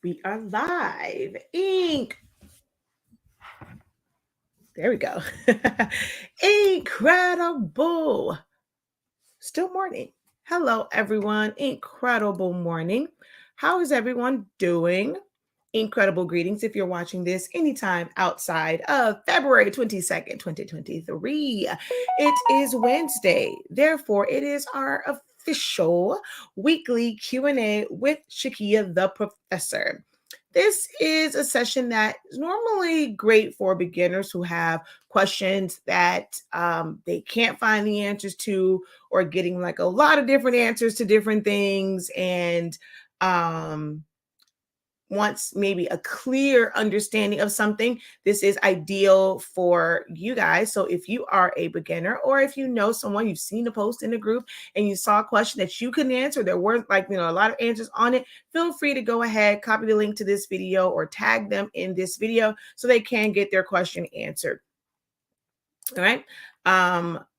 We are live. Ink. There we go. Incredible. Still morning. Hello, everyone. Incredible morning. How is everyone doing? Incredible greetings if you're watching this anytime outside of February 22nd, 2023. It is Wednesday. Therefore, it is our official weekly Q&A with Shakia the Professor. This is a session that is normally great for beginners who have questions that they can't find the answers to, or getting like a lot of different answers to different things, and wants maybe a clear understanding of something. This is ideal for you guys. So if you are a beginner, or if you know someone, you've seen a post in the group and you saw a question that you couldn't answer, there weren't a lot of answers on it, feel free to go ahead, copy the link to this video or tag them in this video so they can get their question answered. All right.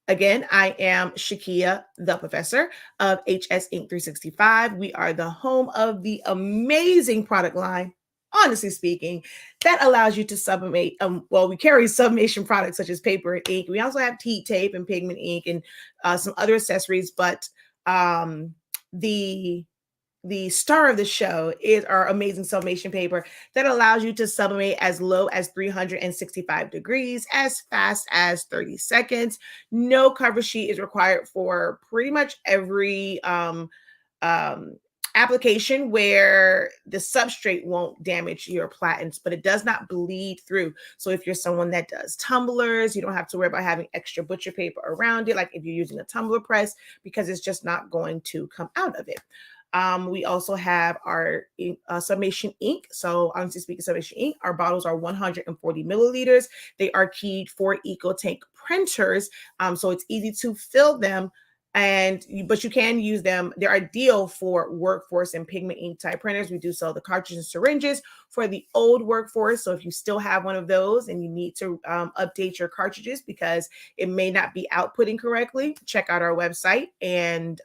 Again, I am Shakia, the Professor of HSINK365. We are the home of the amazing product line, honestly speaking, that allows you to sublimate. We carry sublimation products such as paper and ink. We also have heat tape and pigment ink and some other accessories, but the star of the show is our amazing sublimation paper that allows you to sublimate as low as 365 degrees, as fast as 30 seconds. No cover sheet is required for pretty much every application where the substrate won't damage your platens, but it does not bleed through. So if you're someone that does tumblers, you don't have to worry about having extra butcher paper around it, like if you're using a tumbler press, because it's just not going to come out of it. We also have our sublimation ink. So honestly speaking, sublimation ink, our bottles are 140 milliliters. They are keyed for EcoTank printers. So it's easy to fill them, but you can use them. They're ideal for workforce and pigment ink type printers. We do sell the cartridges and syringes for the old workforce. So if you still have one of those and you need to update your cartridges because it may not be outputting correctly, check out our website and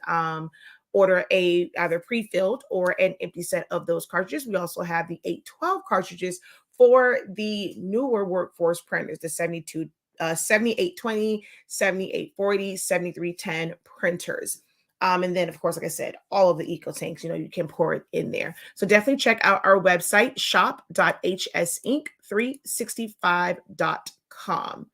order either pre-filled or an empty set of those cartridges. We also have the 812 cartridges for the newer workforce printers, the 7820, 7840, 7310 printers. And then, of course, like I said, all of the EcoTanks, you can pour it in there. So definitely check out our website, shop.hsink365.com.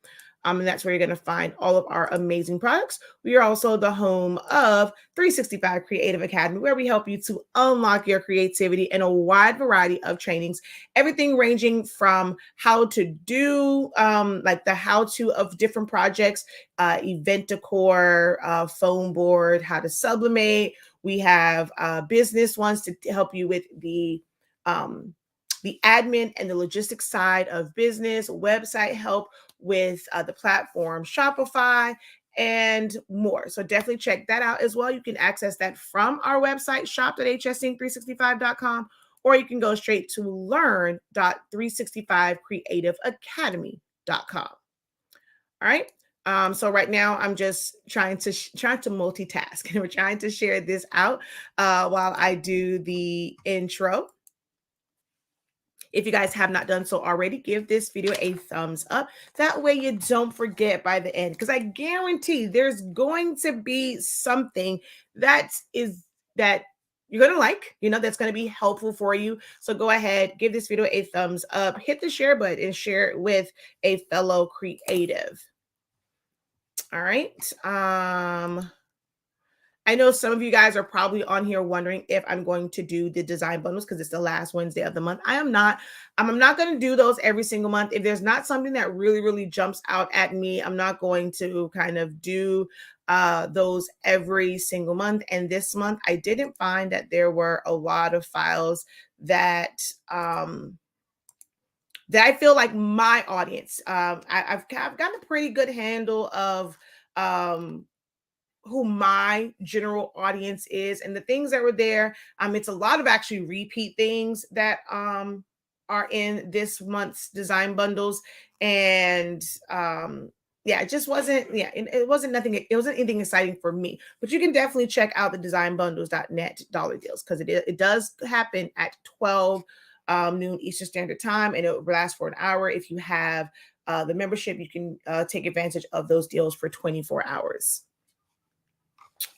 And that's where you're going to find all of our amazing products. We are also the home of 365 Creative Academy, where we help you to unlock your creativity in a wide variety of trainings. Everything ranging from how to do, like the how-to of different projects, event decor, foam board, how to sublimate. We have business ones to help you with the admin and the logistics side of business, website help with the platform Shopify, and more. So definitely check that out as well. You can access that from our website, shop.hsink365.com, or you can go straight to learn.365creativeacademy.com. All right. So right now I'm just trying to multitask, and we're trying to share this out while I do the intro. If you guys have not done so already, give this video a thumbs up. That way you don't forget by the end, because I guarantee there's going to be something that you're going to like, that's going to be helpful for you. So go ahead, give this video a thumbs up, hit the share button, and share it with a fellow creative. All right. I know some of you guys are probably on here wondering if I'm going to do the design bundles because it's the last Wednesday of the month. I am not. I'm not going to do those every single month. If there's not something that really, really jumps out at me, I'm not going to kind of do those every single month. And this month, I didn't find that there were a lot of files that I feel like my audience. I've gotten a pretty good handle of who my general audience is, and the things that were there. It's a lot of actually repeat things that are in this month's design bundles, and it just wasn't. It wasn't nothing. It wasn't anything exciting for me. But you can definitely check out the designbundles.net dollar deals, because it does happen at 12 noon Eastern Standard Time, and it will last for an hour. If you have the membership, you can take advantage of those deals for 24 hours.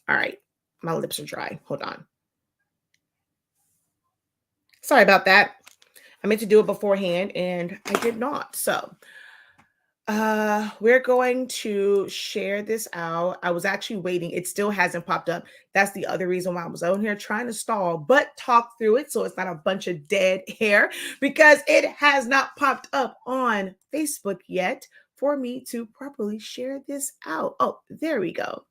All right, my lips are dry. Hold on. Sorry about that. I meant to do it beforehand and I did not. So we're going to share this out. I was actually waiting. It still hasn't popped up. That's the other reason why I was on here trying to stall, but talk through it so it's not a bunch of dead hair, because it has not popped up on Facebook yet for me to properly share this out. Oh, there we go.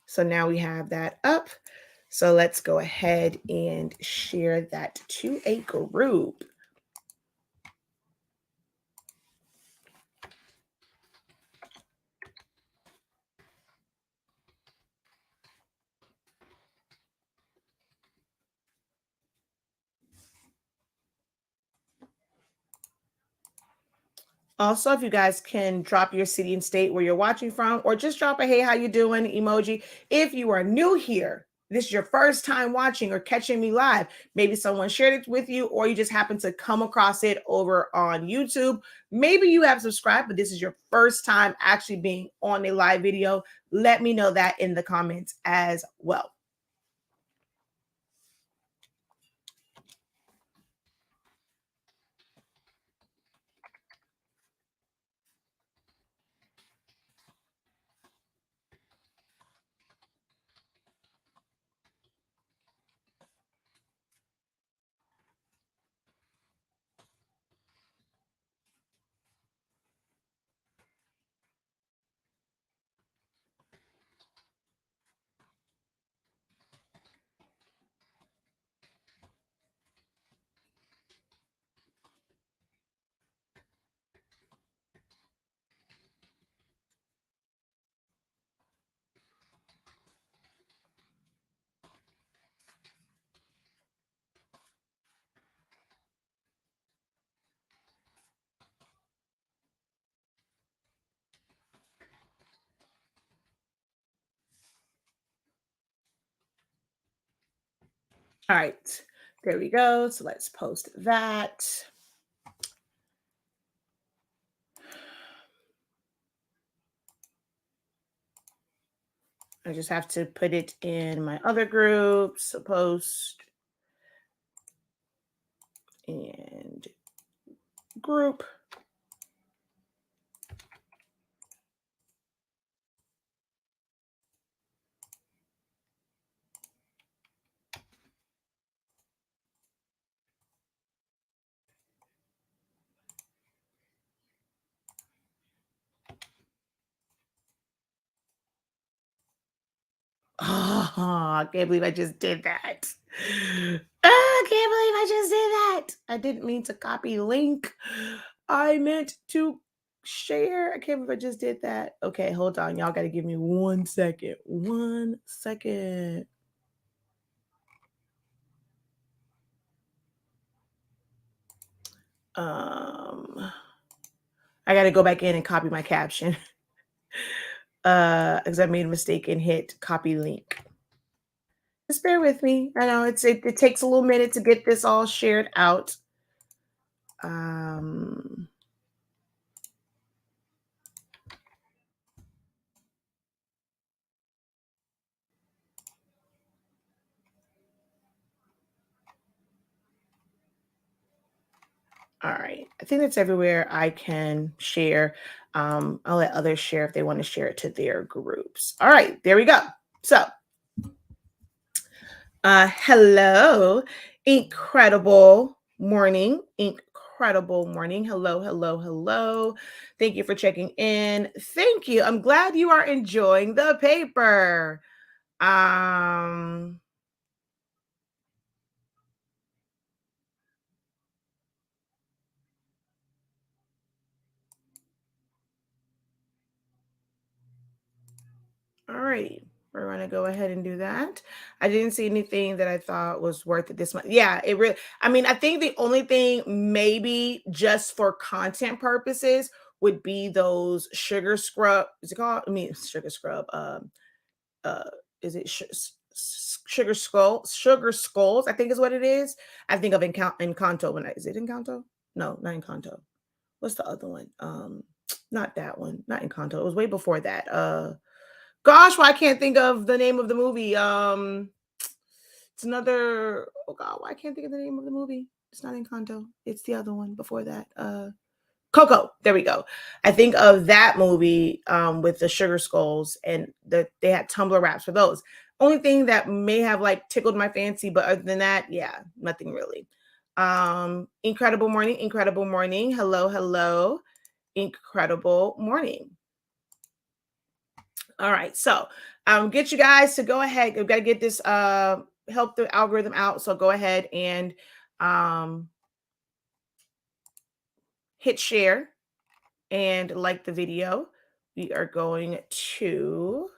So now we have that up. So let's go ahead and share that to a group. Also, if you guys can drop your city and state where you're watching from, or just drop a hey, how you doing emoji. If you are new here, this is your first time watching or catching me live, maybe someone shared it with you, or you just happen to come across it over on YouTube. Maybe you have subscribed, but this is your first time actually being on a live video. Let me know that in the comments as well. All right, there we go. So let's post that. I just have to put it in my other groups, so post and group. Oh, I can't believe I just did that. I can't believe I just did that. I didn't mean to copy link. I meant to share. I can't believe I just did that. Okay, hold on. Y'all got to give me 1 second. 1 second. I got to go back in and copy my caption. Because I made a mistake and hit copy link. Just bear with me. I know it takes a little minute to get this all shared out. All right. I think that's everywhere I can share. I'll let others share if they want to share it to their groups. All right, there we go. So, hello, incredible morning. Incredible morning. Hello, hello, hello. Thank you for checking in. Thank you. I'm glad you are enjoying the paper. All right, we're going to go ahead and do that. I didn't see anything that I thought was worth it this month. Yeah, it really, I mean, I think the only thing maybe just for content purposes would be those sugar scrub. Is it called? I mean, sugar scrub. Uh, is it sugar skulls, I think is what it is. I think of Encanto when is it Encanto? No, not Encanto. What's the other one? Not that one, not Encanto. It was way before that. Gosh, why I can't think of the name of the movie. It's another, oh god, why I can't think of the name of the movie. It's not Encanto. It's the other one before that. Coco. There we go. I think of that movie with the sugar skulls, and they had tumbler wraps for those. Only thing that may have like tickled my fancy, but other than that, yeah, nothing really. Incredible morning, incredible morning. Hello, hello, incredible morning. All right, so get you guys to go ahead. We've got to get this help the algorithm out. So go ahead and hit share and like the video. We are going to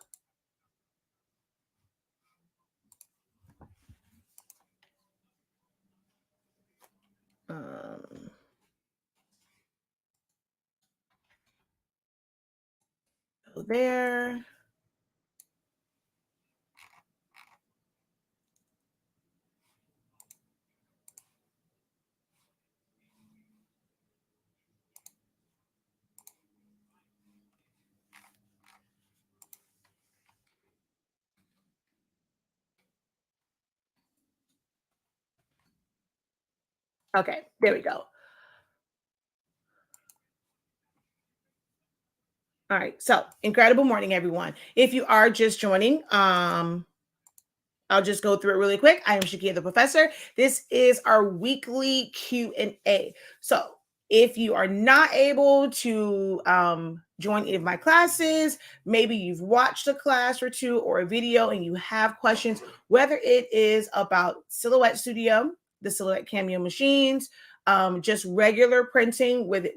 go there. Okay, there we go. All right, so incredible morning, everyone. If you are just joining, I'll just go through it really quick. I am Shakia the Professor. This is our weekly Q&A. So if you are not able to join any of my classes, maybe you've watched a class or two or a video and you have questions, whether it is about Silhouette Studio, the Silhouette Cameo machines, just regular printing with a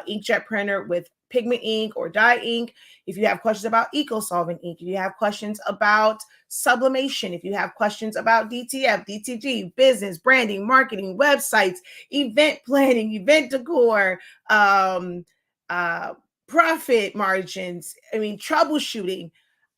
inkjet printer with pigment ink or dye ink. If you have questions about eco-solvent ink, if you have questions about sublimation, if you have questions about DTF, DTG, business, branding, marketing, websites, event planning, event decor, profit margins, troubleshooting,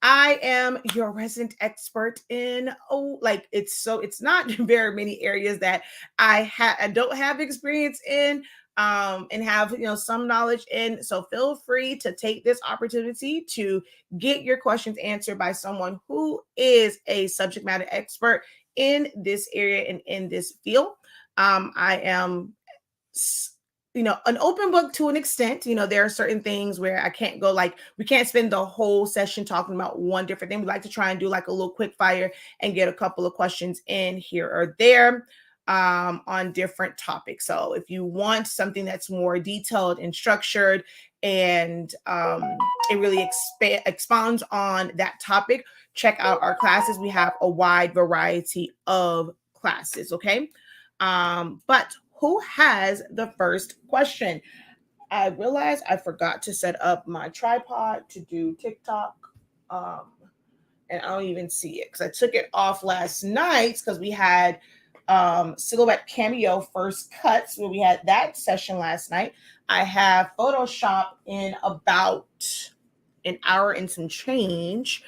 I am your resident expert in it's not very many areas that I don't have experience in and have some knowledge in. So feel free to take this opportunity to get your questions answered by someone who is a subject matter expert in this area and in this field. I am an open book to an extent. There are certain things where I can't go, like we can't spend the whole session talking about one different thing. We like to try and do like a little quick fire and get a couple of questions in here or there on different topics. So if you want something that's more detailed and structured and it really expounds on that topic, check out our classes. We have a wide variety of classes. Okay. But who has the first question? I realized I forgot to set up my tripod to do TikTok. And I don't even see it because I took it off last night because we had Silhouette Cameo first cuts where we had that session last night. I have Photoshop in about an hour and some change.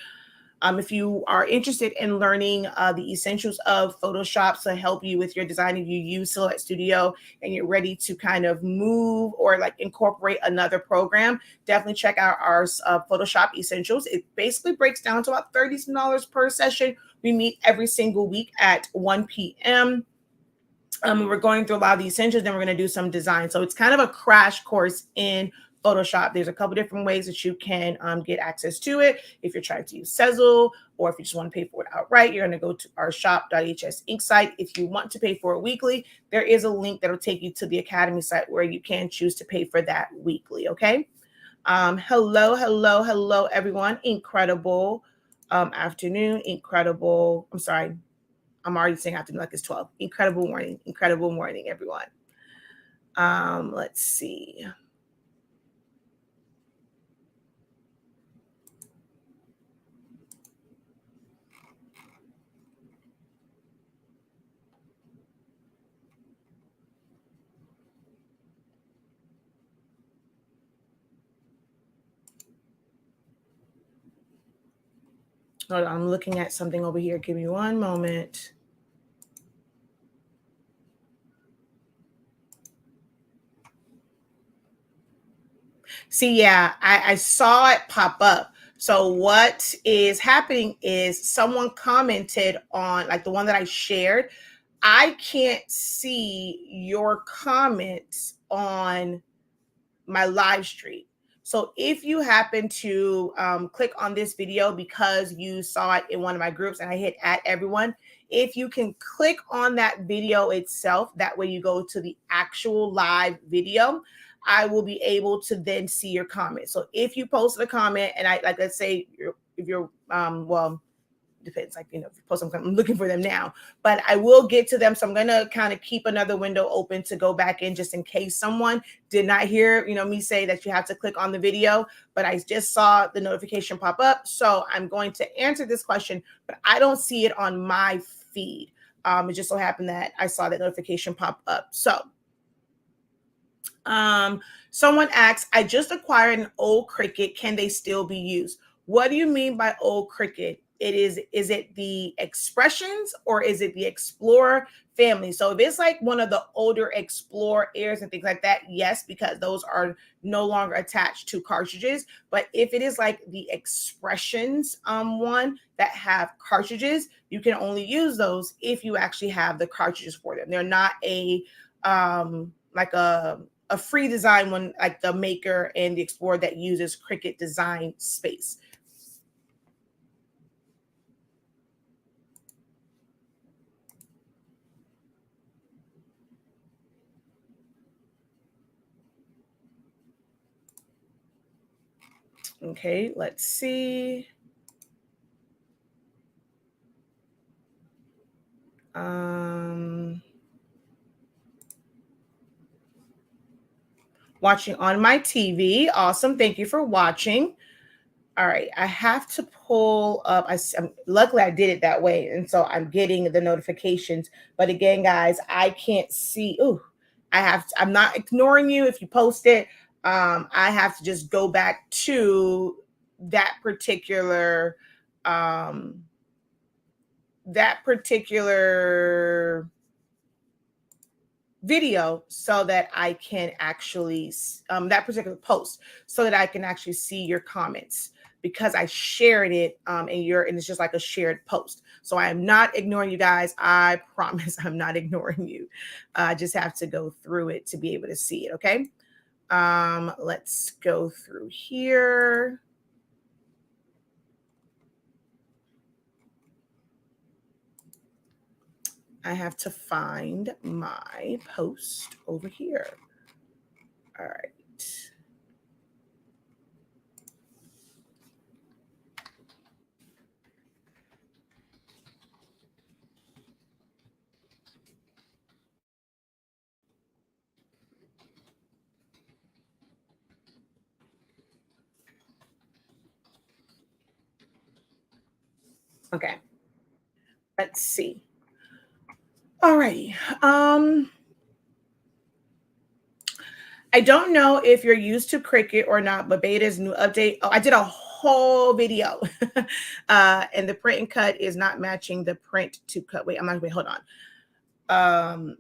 If you are interested in learning the essentials of Photoshop to help you with your design, if you use Silhouette Studio and you're ready to kind of move or like incorporate another program, definitely check out our Photoshop essentials. It basically breaks down to about $30 per session. We meet every single week at 1 p.m. We're going through a lot of the essentials, then we're going to do some design. So it's kind of a crash course in Photoshop. There's a couple different ways that you can get access to it. If you're trying to use Zelle, or if you just want to pay for it outright, you're going to go to our shop.hsink site. If you want to pay for it weekly, there is a link that will take you to the Academy site where you can choose to pay for that weekly. Okay. Hello, everyone. Incredible afternoon. I'm already saying afternoon like it's 12. Incredible morning, everyone. Let's see. Hold on, I'm looking at something over here. Give me one moment. See, yeah, I saw it pop up. So what is happening is someone commented on like the one that I shared. I can't see your comments on my live stream. So if you happen to click on this video because you saw it in one of my groups and I hit add everyone, if you can click on that video itself, that way you go to the actual live video, I will be able to then see your comment. So if you posted a comment and I like, let's say if you're well, depends, like, you know, if you post them, I'm looking for them now, but I will get to them. So I'm going to kind of keep another window open to go back in just in case someone did not hear, you know, me say that you have to click on the video, but I just saw the notification pop up. So I'm going to answer this question, but I don't see it on my feed. It just so happened that I saw that notification pop up. So someone asks, I just acquired an old Cricut. Can they still be used? What do you mean by old Cricut? Is it the Expressions or is it the Explorer family? So if it's like one of the older Explorer Airs and things like that, yes, because those are no longer attached to cartridges. But if it is like the Expressions one that have cartridges, you can only use those if you actually have the cartridges for them. They're not a like a free design one like the Maker and the Explorer that uses Cricut design space. Okay, let's see. Watching on my TV. Awesome. Thank you for watching. All right, I have to pull up. Luckily I did it that way, and so I'm getting the notifications. But again, guys, I can't see. Ooh, I'm not ignoring you if you post it. I have to just go back to that particular video so that I can actually that particular post so that I can actually see your comments because I shared it and it's just like a shared post. So I am not ignoring you guys. I promise I'm not ignoring you. I just have to go through it to be able to see it. Okay. Let's go through here. I have to find my post over here. All right. Okay. Let's see. All righty. I don't know if you're used to Cricut or not, but beta's new update. Oh, I did a whole video. And the print and cut is not matching the print to cut. Wait, hold on.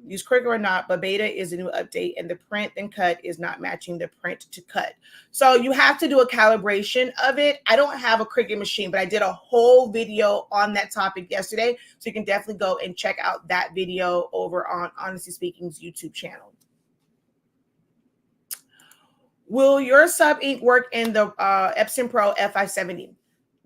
Use Cricut or not, but beta is a new update and the print and cut is not matching the print to cut. So you have to do a calibration of it. I don't have a Cricut machine, but I did a whole video on that topic yesterday. So you can definitely go and check out that video over on Honestly Speaking's YouTube channel. Will your sub ink work in the Epson Pro F570?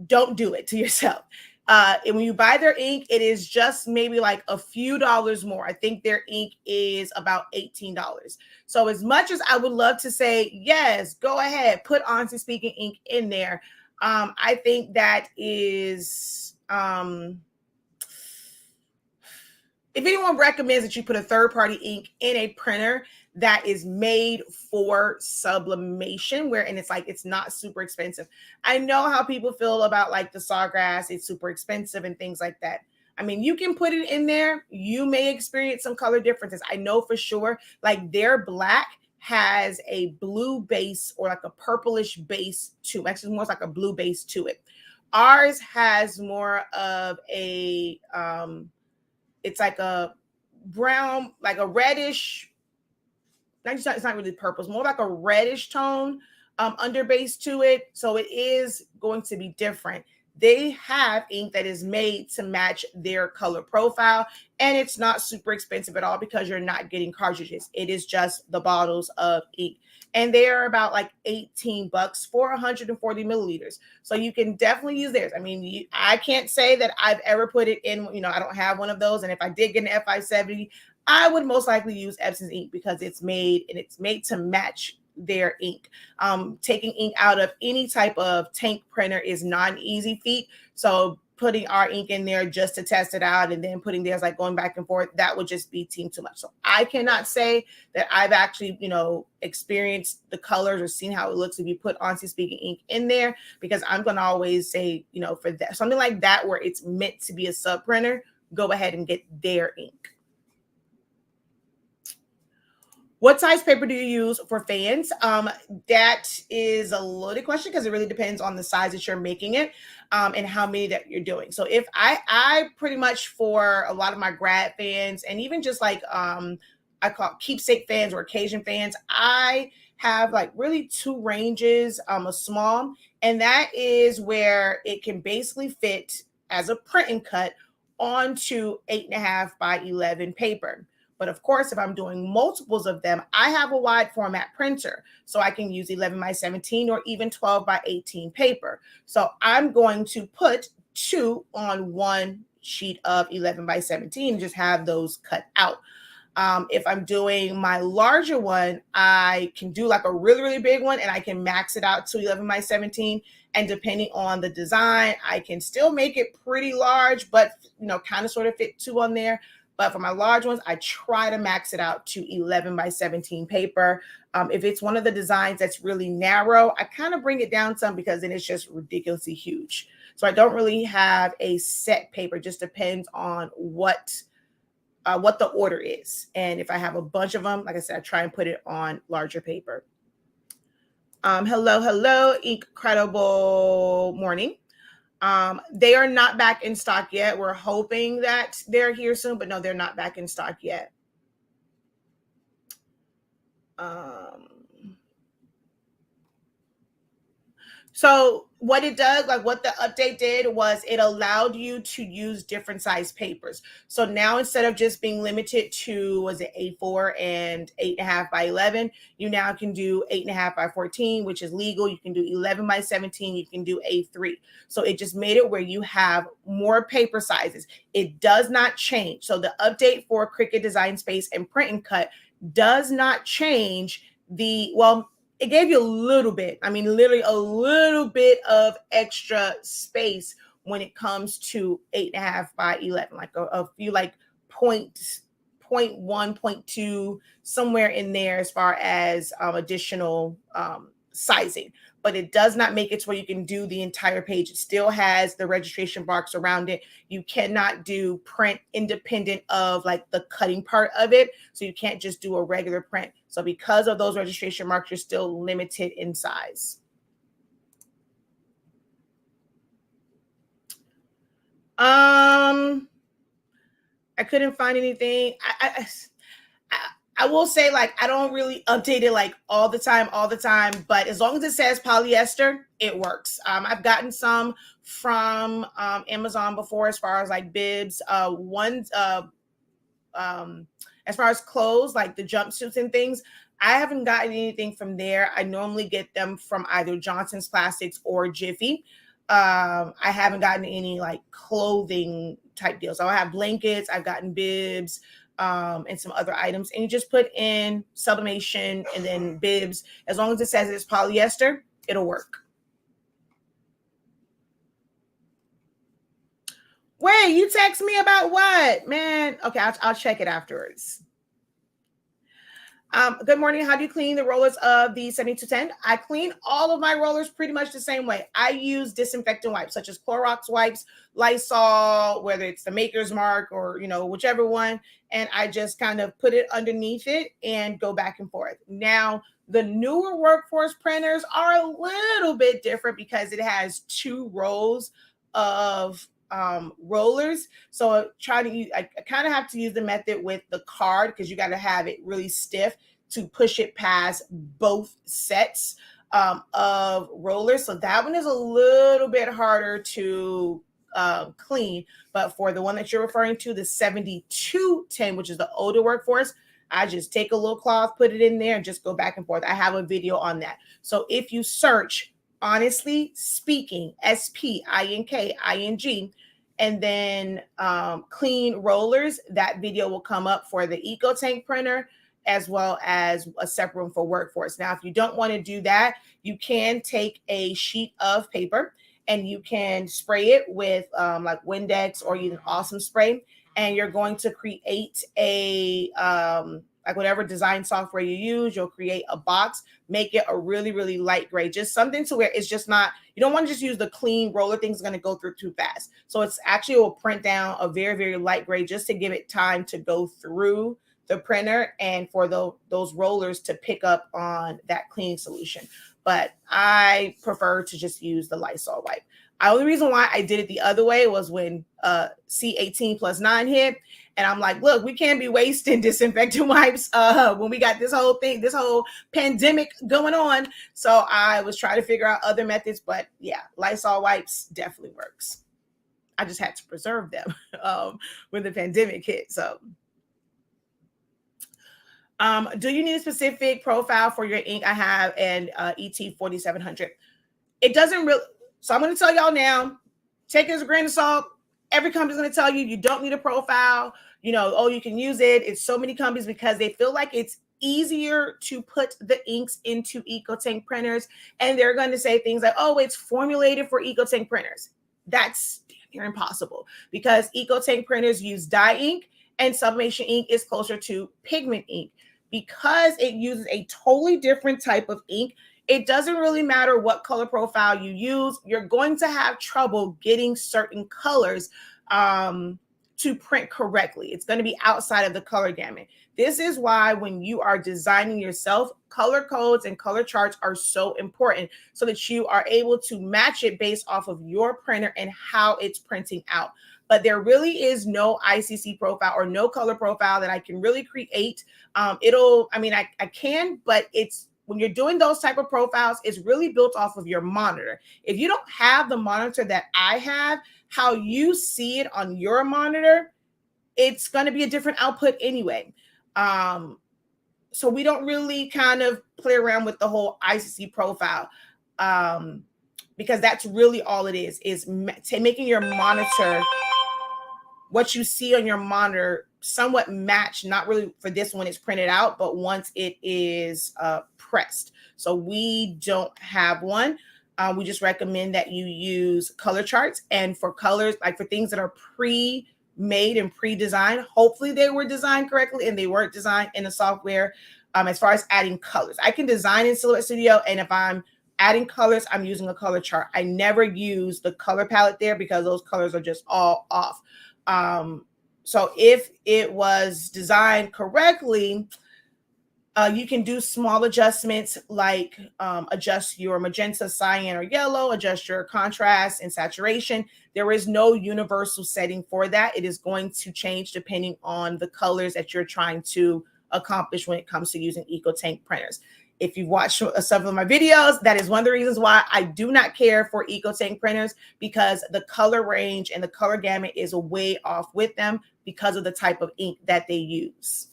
Don't do it to yourself. And when you buy their ink, it is just maybe like a few dollars more. I think their ink is about $18. So as much as I would love to say, yes, go ahead, put Honestly Speaking ink in there. I think that is, if anyone recommends that you put a third-party ink in a printer that is made for sublimation, and it's like it's not super expensive. I know how people feel about like the Sawgrass, it's super expensive and things like that. I mean, you can put it in there. You may experience some color differences. I know for sure, like their black has a blue base or like a purplish base to it. Actually, more like a blue base to it. Ours has more of a, it's like a brown, like a reddish, it's not really purple, it's more like a reddish tone underbase to it. So it is going to be different. They have ink that is made to match their color profile, and it's not super expensive at all because you're not getting cartridges. It is just the bottles of ink. And they are about like $18 for 140 milliliters. So you can definitely use theirs. I mean, I can't say that I've ever put it in, I don't have one of those. And if I did get an F570, I would most likely use Epson's ink because it's made to match their ink. Taking ink out of any type of tank printer is not an easy feat. So putting our ink in there just to test it out and then putting theirs, like going back and forth, that would just be too much. So I cannot say that I've actually, experienced the colors or seen how it looks if you put honestly SpINKing ink in there, because I'm going to always say, for that, something like that, where it's meant to be a sub printer, go ahead and get their ink. What size paper do you use for fans? That is a loaded question because it really depends on the size that you're making it and how many that you're doing. So if I pretty much, for a lot of my grad fans and even just like I call it keepsake fans or occasion fans, I have like really two ranges, a small, and that is where it can basically fit as a print and cut onto 8.5 by 11 paper. But of course, if I'm doing multiples of them, I have a wide format printer. So I can use 11 by 17 or even 12 by 18 paper. So I'm going to put 2 on one sheet of 11 by 17 and just have those cut out. If I'm doing my larger one, I can do like a really, really big one and I can max it out to 11 by 17. And depending on the design, I can still make it pretty large, but kind of sort of fit 2 on there. But for my large ones, I try to max it out to 11 by 17 paper. If it's one of the designs that's really narrow, I kind of bring it down some because then it's just ridiculously huge. So I don't really have a set paper. It just depends on what the order is. And if I have a bunch of them, like I said, I try and put it on larger paper. Hello, incredible morning. They are not back in stock yet. We're hoping that they're here soon, but no, they're not back in stock yet. So what it does, like what the update did, was it allowed you to use different size papers. So now instead of just being limited to, was it A4 and 8.5 by 11, you now can do 8.5 by 14, which is legal. You can do 11 by 17. You can do A3. So it just made it where you have more paper sizes. It does not change. So the update for Cricut Design Space and Print and Cut does not change it gave you a little bit, literally a little bit of extra space when it comes to 8.5 by 11, like a few like 0.1, 0.2, somewhere in there as far as additional sizing. But it does not make it to where you can do the entire page. It still has the registration box around it. You cannot do print independent of like the cutting part of it. So you can't just do a regular print. So because of those registration marks, you're still limited in size. I couldn't find anything. I will say, like, I don't really update it like all the time, but as long as it says polyester, it works. I've gotten some from Amazon before as far as like bibs. As far as clothes, like the jumpsuits and things, I haven't gotten anything from there. I normally get them from either Johnson's Plastics or Jiffy. I haven't gotten any like clothing type deals. So I have blankets, I've gotten bibs, and some other items, and you just put in sublimation and then bibs. As long as it says it's polyester, it'll work. Wait, you text me about what, man? Okay, I'll check it afterwards. Good morning. How do you clean the rollers of the 7210? I clean all of my rollers pretty much the same way. I use disinfectant wipes such as Clorox wipes, Lysol, whether it's the Maker's Mark or, whichever one. And I just kind of put it underneath it and go back and forth. Now, The newer workforce printers are a little bit different because it has 2 rows of rollers. So try to use, I kind of have to use the method with the card because you got to have it really stiff to push it past both sets of rollers. So that one is a little bit harder to clean. But for the one that you're referring to, the 7210, which is the older workforce, I just take a little cloth, put it in there, and just go back and forth. I have a video on that. So if you search honestly SpINKing, SpINKing, and then clean rollers, that video will come up for the EcoTank printer, as well as a separate one for workforce. Now, if you don't want to do that, you can take a sheet of paper and you can spray it with like Windex or even Awesome Spray, and you're going to create a like whatever design software you use, you'll create a box, make it a really, really light gray, just something to where it's just not, you don't want to just use the clean roller, things going to go through too fast. So it's actually will print down a very, very light gray just to give it time to go through the printer and for those rollers to pick up on that cleaning solution. But I prefer to just use the Lysol wipe. The only reason why I did it the other way was when C18+9 hit. And I'm like, look, we can't be wasting disinfectant wipes when we got this whole pandemic going on. So I was trying to figure out other methods. But yeah, Lysol wipes definitely works. I just had to preserve them when the pandemic hit. So do you need a specific profile for your ink? I have an ET4700. It doesn't really. So I'm going to tell y'all now, take it as a grain of salt. Every company's going to tell you don't need a profile. You know, oh, you can use it. It's so many companies because they feel like it's easier to put the inks into EcoTank printers. And they're going to say things like, oh, it's formulated for EcoTank printers. That's damn near impossible because EcoTank printers use dye ink and Sublimation ink is closer to pigment ink. Because it uses a totally different type of ink, it doesn't really matter what color profile you use. You're going to have trouble getting certain colors to print correctly. It's going to be outside of the color gamut. This is why when you are designing yourself, color codes and color charts are so important so that you are able to match it based off of your printer and how it's printing out. But there really is no ICC profile or no color profile that I can really create. I can, but it's when you're doing those type of profiles, it's really built off of your monitor. If you don't have the monitor that I have, how you see it on your monitor, it's going to be a different output anyway. So we don't really kind of play around with the whole ICC profile because that's really all it is making your monitor, what you see on your monitor, somewhat match, not really for this when it's printed out, but once it is pressed. So we don't have one. We just recommend that you use color charts, and for colors, like for things that are pre-made and pre-designed, hopefully they were designed correctly and they weren't designed in the software. As far as adding colors, I can design in Silhouette Studio, and if I'm adding colors, I'm using a color chart. I never use the color palette there because those colors are just all off. So if it was designed correctly, you can do small adjustments like adjust your magenta, cyan, or yellow, adjust your contrast and saturation. There is no universal setting for that. It is going to change depending on the colors that you're trying to accomplish when it comes to using EcoTank printers. If you've watched some of my videos, that is one of the reasons why I do not care for EcoTank printers, because the color range and the color gamut is way off with them because of the type of ink that they use.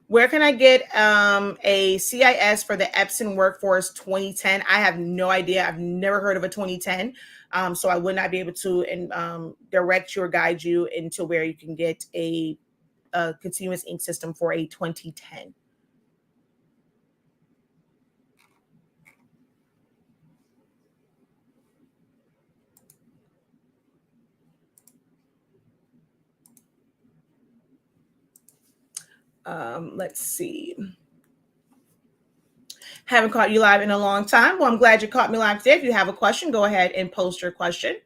Where can I get a CIS for the Epson Workforce 2010? I have no idea. I've never heard of a 2010. So I would not be able to direct you or guide you into where you can get a continuous ink system for a 2010. Let's see. Haven't caught you live in a long time. Well, I'm glad you caught me live today. If you have a question, go ahead and post your question.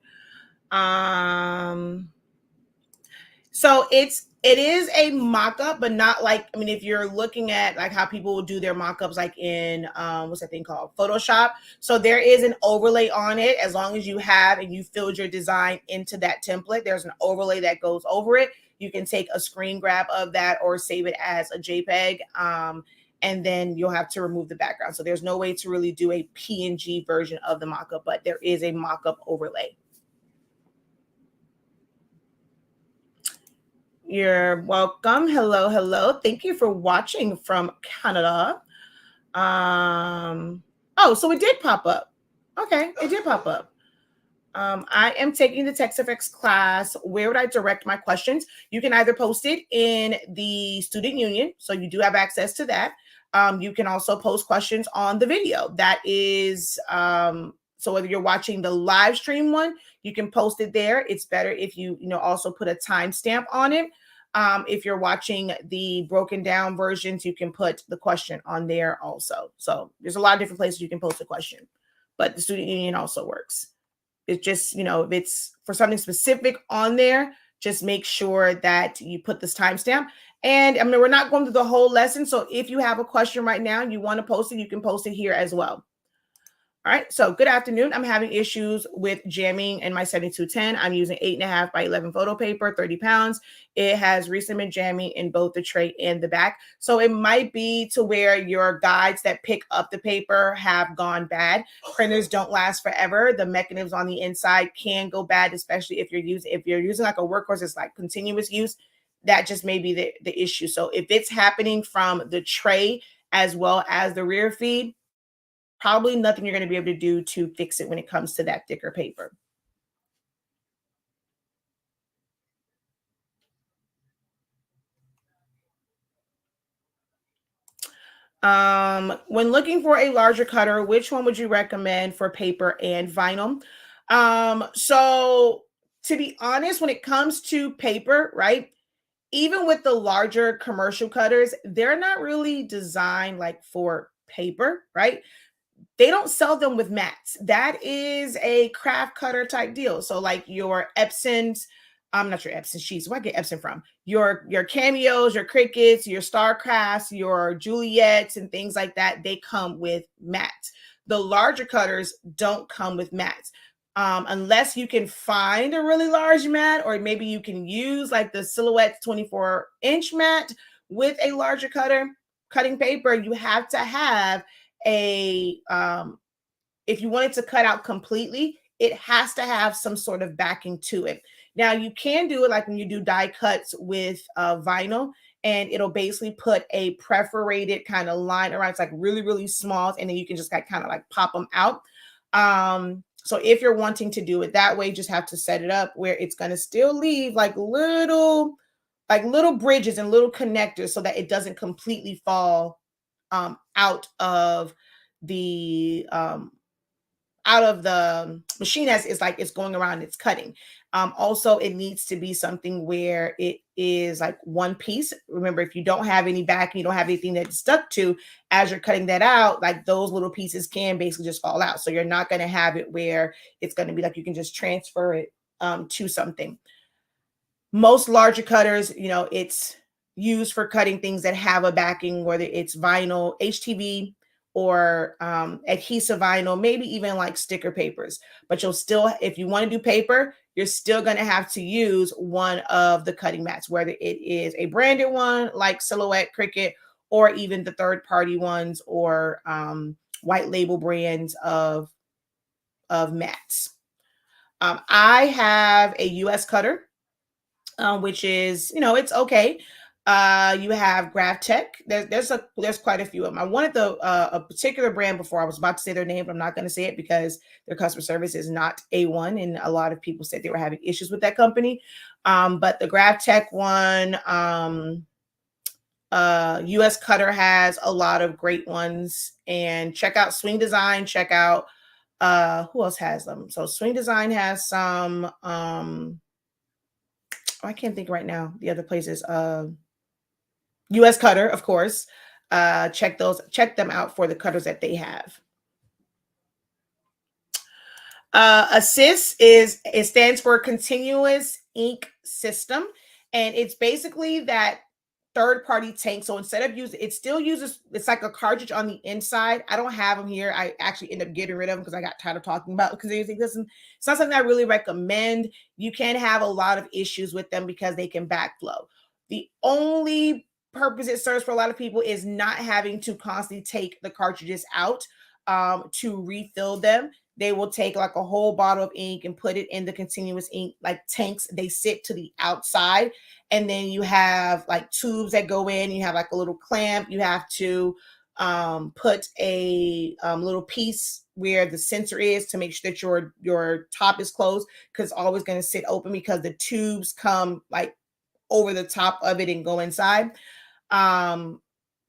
So it is a mock-up, but not like, I mean, if you're looking at like how people will do their mock-ups like in what's that thing called? Photoshop. So there is an overlay on it. As long as you have and you filled your design into that template, there's an overlay that goes over it. You can take a screen grab of that or save it as a JPEG. And then you'll have to remove the background. So there's no way to really do a PNG version of the mock-up, but there is a mock-up overlay. You're welcome. Hello, hello. Thank you for watching from Canada. Oh, so it did pop up. Okay, it did pop up. I am taking the TextFX class. Where would I direct my questions? You can either post it in the student union, so you do have access to that. You can also post questions on the video. That is, so whether you're watching the live stream one, you can post it there. It's better if you also put a timestamp on it. If you're watching the broken down versions, you can put the question on there also. So there's a lot of different places you can post a question, but the student union also works. It's just, if it's for something specific on there, just make sure that you put this timestamp. And I mean, we're not going through the whole lesson. So if you have a question right now and you want to post it, you can post it here as well. All right, so good afternoon. I'm having issues with jamming in my 7210. I'm using 8.5 by 11 photo paper, 30 pounds. It has recently been jamming in both the tray and the back. So it might be to where your guides that pick up the paper have gone bad. Printers don't last forever. The mechanisms on the inside can go bad, especially if you're using like a workhorse, it's like continuous use. That just may be the issue. So if it's happening from the tray as well as the rear feed, probably nothing you're going to be able to do to fix it when it comes to that thicker paper. When looking for a larger cutter, which one would you recommend for paper and vinyl? So to be honest, when it comes to paper, right, even with the larger commercial cutters, they're not really designed like for paper, right? They don't sell them with mats. That is a craft cutter type deal. So like your Epson's, I'm not your Epson sheets. Where I get Epson from? Your Cameos, your Crickets, your Starcrafts, your Juliets, and things like that. They come with mats. The larger cutters don't come with mats. Unless you can find a really large mat, or maybe you can use like the Silhouette 24-inch mat with a larger cutting paper. You have to have if you want it to cut out completely, it has to have some sort of backing to it. Now you can do it like when you do die cuts with vinyl, and it'll basically put a perforated kind of line around. It's like really, really small, and then you can just kind of like pop them out. So if you're wanting to do it that way, just have to set it up where it's going to still leave like little bridges and little connectors so that it doesn't completely fall out of the machine as it's like it's going around, it's cutting. Also, it needs to be something where it is like one piece. Remember, if you don't have any back and you don't have anything that's stuck to as you're cutting that out, like those little pieces can basically just fall out. So you're not going to have it where it's going to be like you can just transfer it to something. Most larger cutters, it's used for cutting things that have a backing, whether it's vinyl, HTV, or adhesive vinyl, maybe even like sticker papers. But you'll still, if you want to do paper, you're still going to have to use one of the cutting mats, whether it is a branded one like Silhouette, Cricut, or even the third-party ones or white label brands of mats. I have a US cutter, which is, it's okay. You have GraphTech. There's quite a few of them. I wanted a particular brand before. I was about to say their name, but I'm not going to say it because their customer service is not A1, and a lot of people said they were having issues with that company. But the GraphTech one, US Cutter has a lot of great ones. And check out Swing Design. Check out who else has them. So Swing Design has some. I can't think right now the other places. US Cutter, of course. Check them out for the cutters that they have. ASSIST it stands for Continuous Ink System, and it's basically that third-party tank. So instead of using, it still uses, it's like a cartridge on the inside. I don't have them here. I actually end up getting rid of them because I got tired of talking about, because it's not something I really recommend. You can have a lot of issues with them because they can backflow. The only purpose it serves for a lot of people is not having to constantly take the cartridges out to refill them. They will take like a whole bottle of ink and put it in the continuous ink like tanks. They sit to the outside, and then you have like tubes that go in. You have like a little clamp. You have to put a little piece where the sensor is to make sure that your top is closed, because it's always going to sit open because the tubes come like over the top of it and go inside.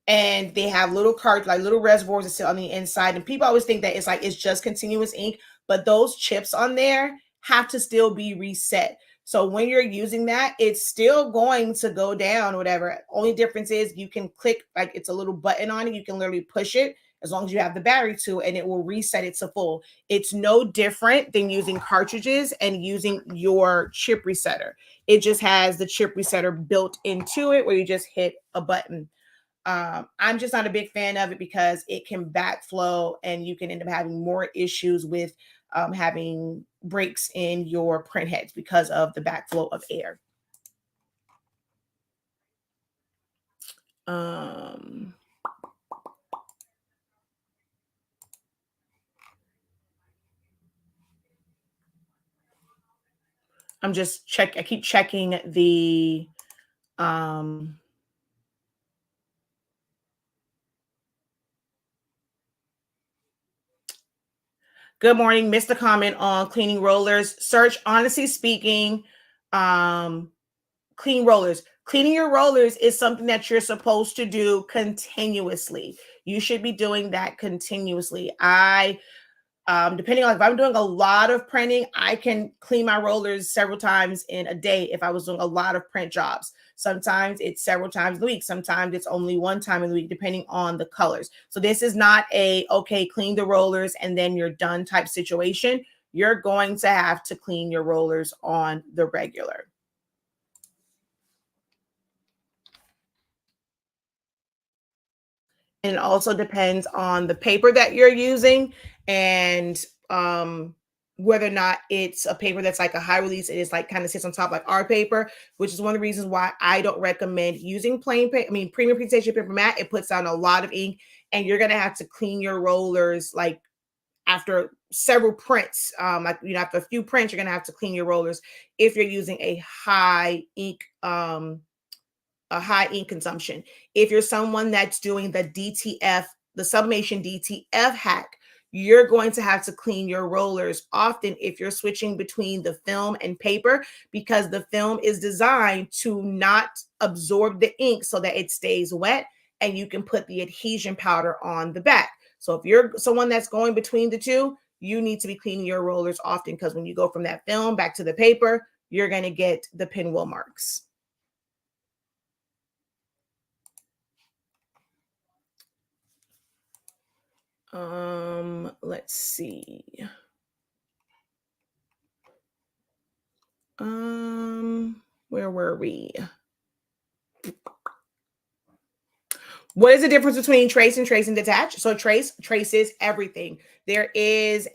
And they have little cards, like little reservoirs that sit on the inside. And people always think that it's just continuous ink, but those chips on there have to still be reset. So when you're using that, it's still going to go down, whatever. Only difference is you can click, like it's a little button on it. You can literally push it as long as you have the battery to, and it will reset it to full. It's no different than using cartridges and using your chip resetter. It just has the chip resetter built into it where you just hit a button. I'm just not a big fan of it because it can backflow and you can end up having more issues with having breaks in your print heads because of the backflow of air. I'm just I keep checking the good morning. Missed the comment on cleaning rollers. Search, honestly speaking, clean rollers. Cleaning your rollers is something that you're supposed to do continuously. You should be doing that continuously. Depending on if I'm doing a lot of printing, I can clean my rollers several times in a day if I was doing a lot of print jobs. Sometimes it's several times a week. Sometimes it's only one time in the week, depending on the colors. So this is not okay, clean the rollers and then you're done type situation. You're going to have to clean your rollers on the regular. And it also depends on the paper that you're using and whether or not it's a paper that's like a high release. It is like kind of sits on top like our paper, which is one of the reasons why I don't recommend using plain paper. I mean, premium presentation paper matte. It puts down a lot of ink, and you're gonna have to clean your rollers like after several prints. After a few prints, you're gonna have to clean your rollers if you're using a high ink consumption. If you're someone that's doing the DTF, the Sublimation DTF hack, you're going to have to clean your rollers often if you're switching between the film and paper, because the film is designed to not absorb the ink so that it stays wet and you can put the adhesion powder on the back. So if you're someone that's going between the two, you need to be cleaning your rollers often, because when you go from that film back to the paper, you're going to get the pinwheel marks. Let's see. Where were we? What is the difference between trace and detach? So traces everything. There is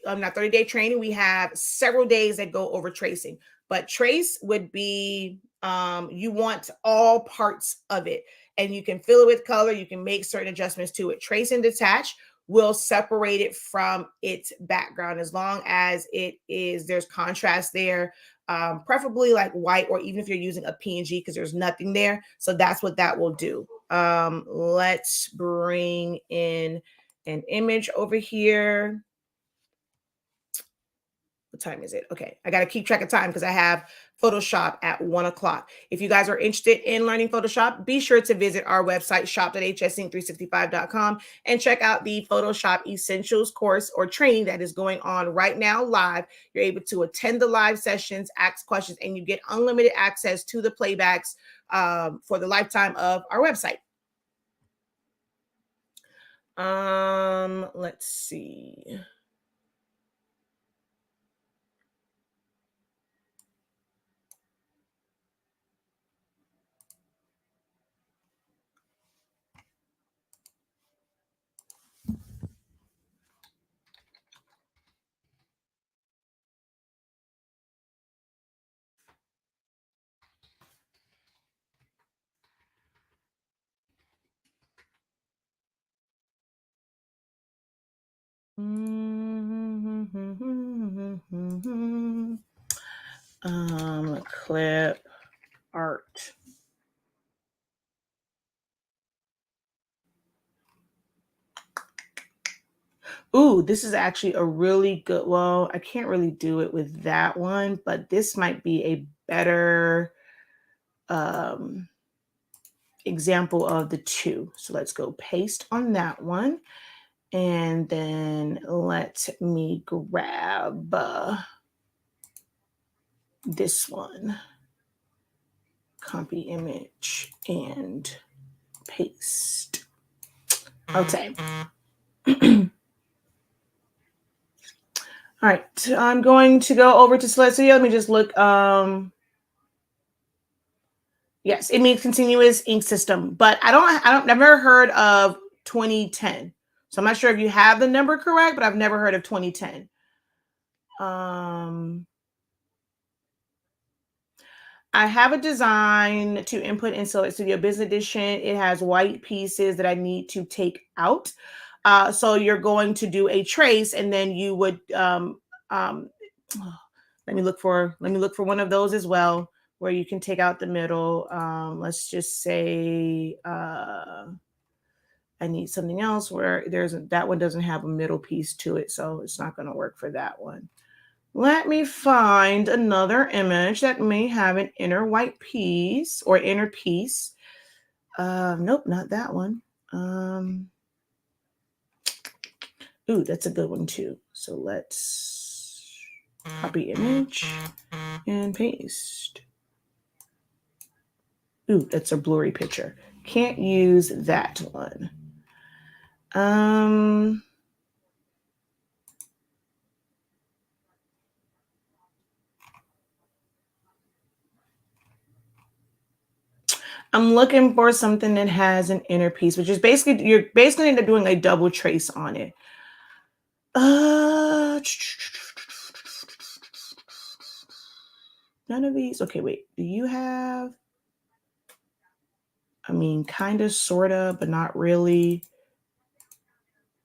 on our 30-day training, we have several days that go over tracing, but trace would be, you want all parts of it, and you can fill it with color. You can make certain adjustments to it. Trace and detach will separate it from its background as long as there's contrast there, preferably like white, or even if you're using a PNG because there's nothing there. So that's what that will do. Let's bring in an image over here. What time is it? Okay, I got to keep track of time because I have Photoshop at 1 o'clock. If you guys are interested in learning Photoshop, be sure to visit our website, shop.hsink365.com, and check out the Photoshop Essentials course or training that is going on right now live. You're able to attend the live sessions, ask questions, and you get unlimited access to the playbacks for the lifetime of our website. Let's see. Clip art. Ooh, this is actually a really good, well, I can't really do it with that one, but this might be a better example of the two. So let's go paste on that one. And then let me grab this one. Copy image and paste. Okay. All right, I'm going to go over to Celestia. Let me just look. Yes, it means continuous ink system, but I've never heard of 2010. So I'm not sure if you have the number correct, but I've never heard of 2010. I have a design to input in Select Studio Business Edition. It has white pieces that I need to take out. So you're going to do a trace, and then you would let me look for one of those as well, where you can take out the middle. Let's just say I need something else where that one doesn't have a middle piece to it, so it's not going to work for that one. Let me find another image that may have an inner white piece or inner piece. Nope, not that one. Ooh, that's a good one too. So let's copy image and paste. Ooh, that's a blurry picture. Can't use that one. I'm looking for something that has an inner piece, which is basically, you're basically end up doing a double trace on it. None of these. Okay, wait. Do you have? I mean, kind of, sort of, but not really.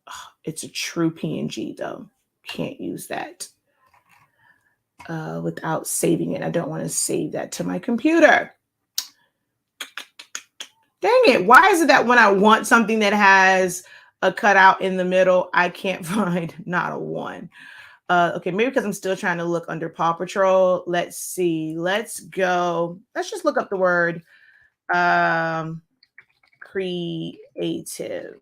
Oh, it's a true PNG though. Can't use that without saving it. I don't want to save that to my computer. Dang it. Why is it that when I want something that has a cutout in the middle, I can't find not a one? Okay, maybe because I'm still trying to look under Paw Patrol. Let's see. Let's go. Let's just look up the word creative.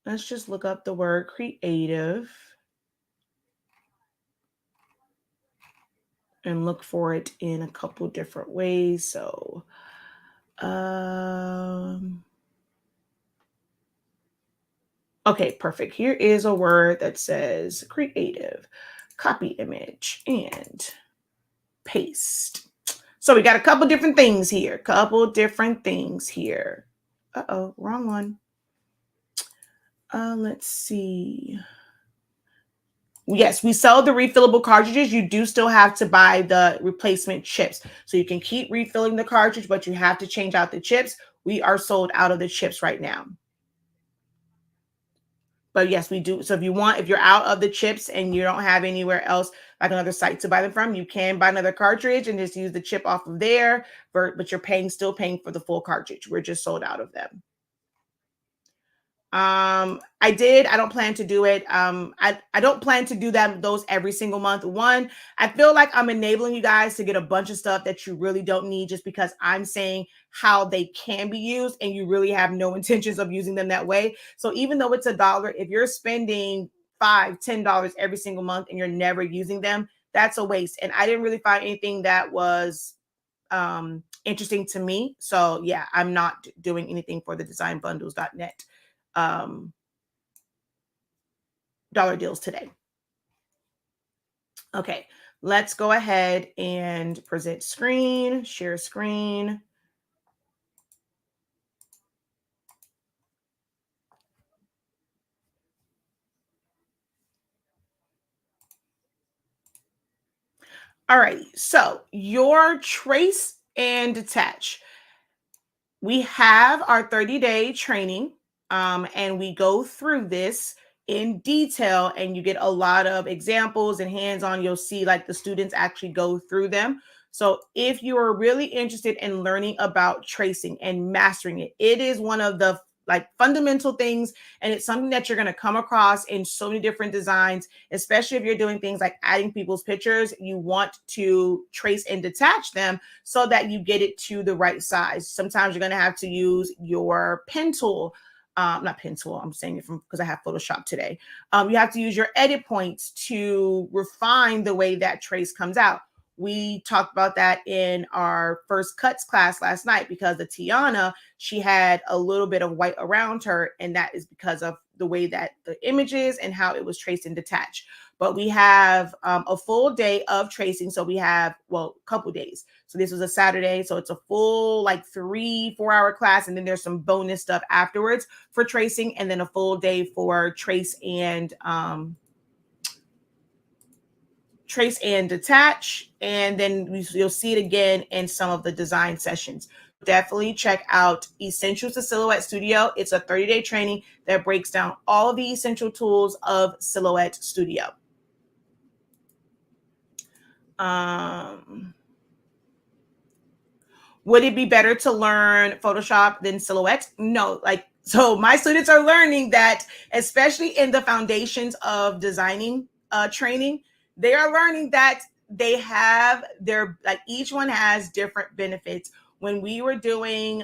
Let's just look up the word creative and look for it in a couple different ways. So, okay, perfect. Here is a word that says creative. Copy image and paste. So we got a couple different things here. Uh-oh, wrong one. Let's see. Yes, we sell the refillable cartridges. You do still have to buy the replacement chips. So you can keep refilling the cartridge, but you have to change out the chips. We are sold out of the chips right now. But yes, we do. So if you're out of the chips and you don't have anywhere else, like another site to buy them from, you can buy another cartridge and just use the chip off of there. But you're still paying for the full cartridge. We're just sold out of them. I don't plan to do it. I don't plan to do those every single month. One, I feel like I'm enabling you guys to get a bunch of stuff that you really don't need just because I'm saying how they can be used and you really have no intentions of using them that way. So even though it's $1, if you're spending $5, $10 every single month and you're never using them, that's a waste. And I didn't really find anything that was interesting to me. So yeah, I'm not doing anything for the designbundles.net dollar deals today. Okay, let's go ahead and present screen, share screen. All right, so your trace and detach. We have our 30-day training, and we go through this in detail, and you get a lot of examples and hands-on. You'll see like the students actually go through them. So if you are really interested in learning about tracing and mastering it, it is one of the like fundamental things, and it's something that you're going to come across in so many different designs, especially if you're doing things like adding people's pictures. You want to trace and detach them so that you get it to the right size. Sometimes you're going to have to use your pen tool. Not pen tool, I'm saying it from because I have Photoshop today. You have to use your edit points to refine the way that trace comes out. We talked about that in our first cuts class last night because the Tiana, she had a little bit of white around her, and that is because of the way that the image is and how it was traced and detached. But we have a full day of tracing. So we have, well, a couple days. So this was a Saturday. So it's a full like 3-4 hour class. And then there's some bonus stuff afterwards for tracing, and then a full day for trace and detach. And then you'll see it again in some of the design sessions. Definitely check out Essentials to Silhouette Studio. It's a 30-day training that breaks down all of the essential tools of Silhouette Studio. Would it be better to learn Photoshop than Silhouette? No, like, so my students are learning that, especially in the foundations of designing training, they are learning that they have their, like, each one has different benefits. When we were doing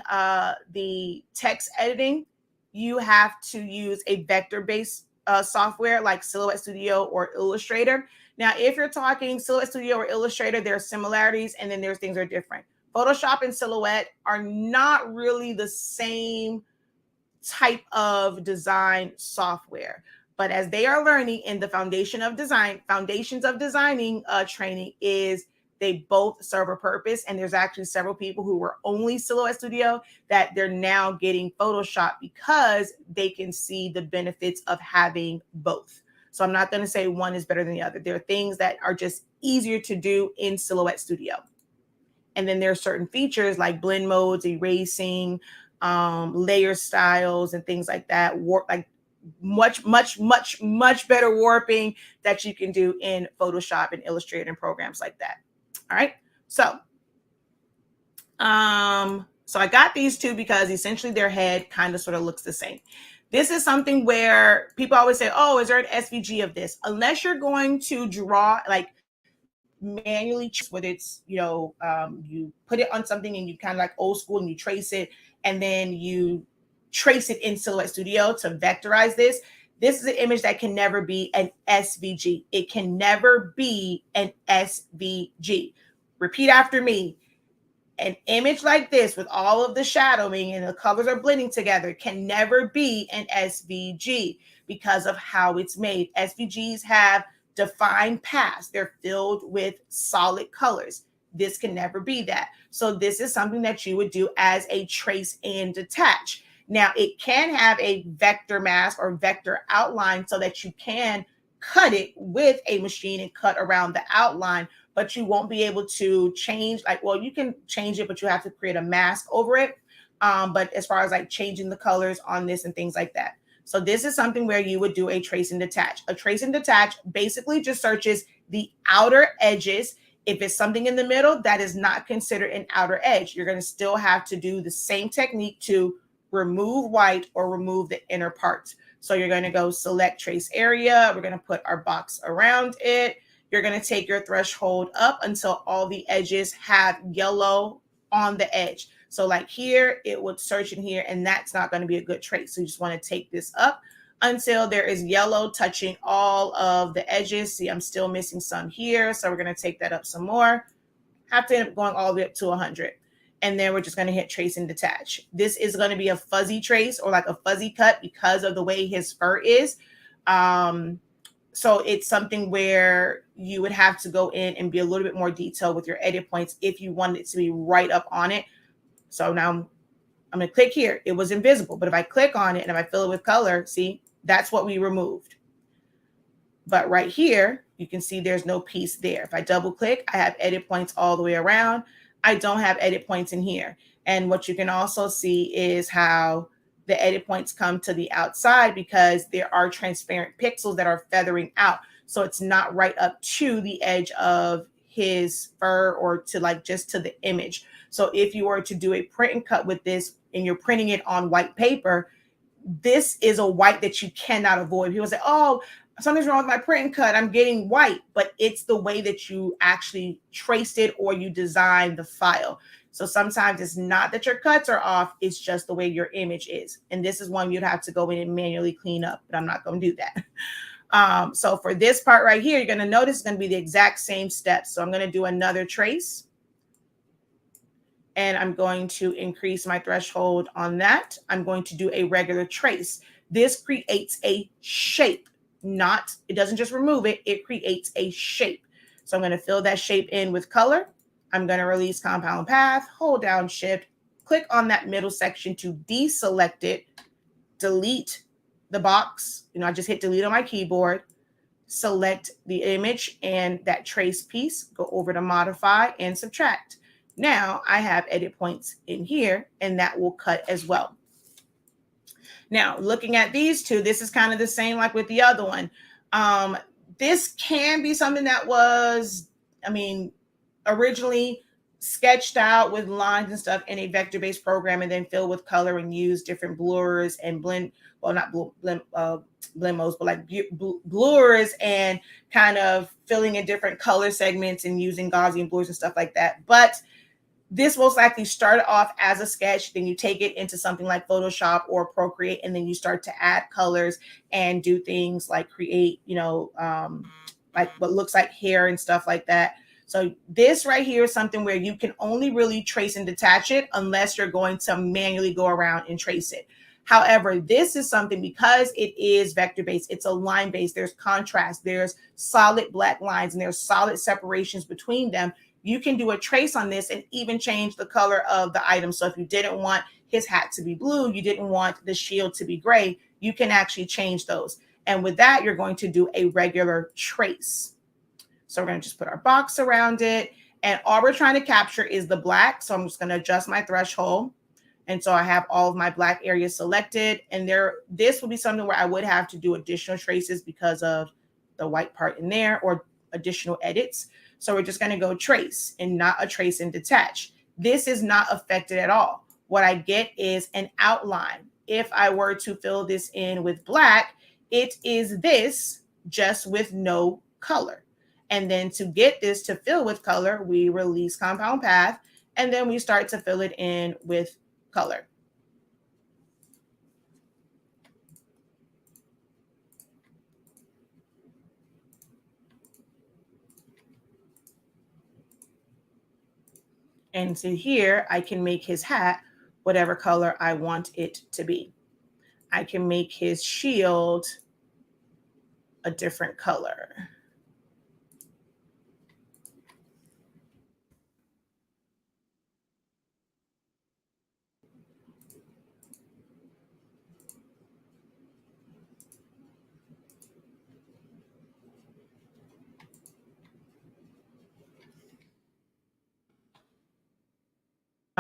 the text editing, you have to use a vector-based software like Silhouette Studio or Illustrator. Now, if you're talking Silhouette Studio or Illustrator, there are similarities, and then there's things that are different. Photoshop and Silhouette are not really the same type of design software. But as they are learning in the foundations of designing training, is they both serve a purpose. And there's actually several people who were only Silhouette Studio that they're now getting Photoshop because they can see the benefits of having both. So I'm not going to say one is better than the other. There are things that are just easier to do in Silhouette Studio. And then there are certain features like blend modes, erasing, layer styles, and things like that. Like much better warping that you can do in Photoshop and Illustrator and programs like that. All right. So I got these two because essentially their head kind of sort of looks the same. This is something where people always say, oh, is there an SVG of this? Unless you're going to draw, like, manually, whether it's, you put it on something and you kind of like old school and you trace it, and then you trace it in Silhouette Studio to vectorize this. This is an image that can never be an SVG. It can never be an SVG. Repeat after me. An image like this with all of the shadowing and the colors are blending together can never be an SVG because of how it's made. SVGs have defined paths. They're filled with solid colors. This can never be that. So this is something that you would do as a trace and detach. Now, it can have a vector mask or vector outline so that you can cut it with a machine and cut around the outline, but you won't be able to change, like, well, you can change it, but you have to create a mask over it. But as far as like changing the colors on this and things like that. So this is something where you would do a trace and detach. A trace and detach basically just searches the outer edges. If it's something in the middle, that is not considered an outer edge. You're going to still have to do the same technique to remove white or remove the inner parts. So you're going to go select trace area. We're going to put our box around it. You're going to take your threshold up until all the edges have yellow on the edge. So like here, it would search in here, and that's not going to be a good trace. So you just want to take this up until there is yellow touching all of the edges. See, I'm still missing some here, so we're going to take that up some more. Have to end up going all the way up to 100. And then we're just going to hit trace and detach. This is going to be a fuzzy trace or like a fuzzy cut because of the way his fur is. So it's something where you would have to go in and be a little bit more detailed with your edit points if you wanted it to be right up on it. So now I'm going to click here. It was invisible, but if I click on it and if I fill it with color, see, that's what we removed. But right here, you can see there's no piece there. If I double click, I have edit points all the way around. I don't have edit points in here. And what you can also see is how the edit points come to the outside because there are transparent pixels that are feathering out. So it's not right up to the edge of his fur or to like just to the image. So if you were to do a print and cut with this and you're printing it on white paper, this is a white that you cannot avoid. People say, oh, something's wrong with my print and cut, I'm getting white, but it's the way that you actually traced it or you designed the file. So sometimes it's not that your cuts are off, it's just the way your image is. And this is one you'd have to go in and manually clean up, but I'm not going to do that. So for this part right here, you're going to notice it's going to be the exact same steps. So I'm going to do another trace. And I'm going to increase my threshold on that. I'm going to do a regular trace. This creates a shape. It doesn't just remove it, it creates a shape. So I'm going to fill that shape in with color. I'm going to release compound path, hold down shift, click on that middle section to deselect it, delete the box. I just hit delete on my keyboard, select the image and that trace piece, go over to modify and subtract. Now I have edit points in here and that will cut as well. Now, looking at these two, this is kind of the same like with the other one. This can be something that was, originally sketched out with lines and stuff in a vector-based program and then filled with color and use different blurs and blend modes, but like blurs and kind of filling in different color segments and using Gaussian blurs and stuff like that. But this most likely started off as a sketch, then you take it into something like Photoshop or Procreate, and then you start to add colors and do things like create, like what looks like hair and stuff like that. So this right here is something where you can only really trace and detach it unless you're going to manually go around and trace it. However, this is something because it is vector-based, it's a line-based, there's contrast, there's solid black lines, and there's solid separations between them. You can do a trace on this and even change the color of the item. So if you didn't want his hat to be blue, you didn't want the shield to be gray, you can actually change those. And with that, you're going to do a regular trace. So we're going to just put our box around it. And all we're trying to capture is the black. So I'm just going to adjust my threshold. And so I have all of my black areas selected. And this will be something where I would have to do additional traces because of the white part in there or additional edits. So we're just going to go trace and not a trace and detach. This is not affected at all. What I get is an outline. If I were to fill this in with black, it is this just with no color. And then to get this to fill with color, we release compound path, and then we start to fill it in with color. And so here I can make his hat whatever color I want it to be. I can make his shield a different color.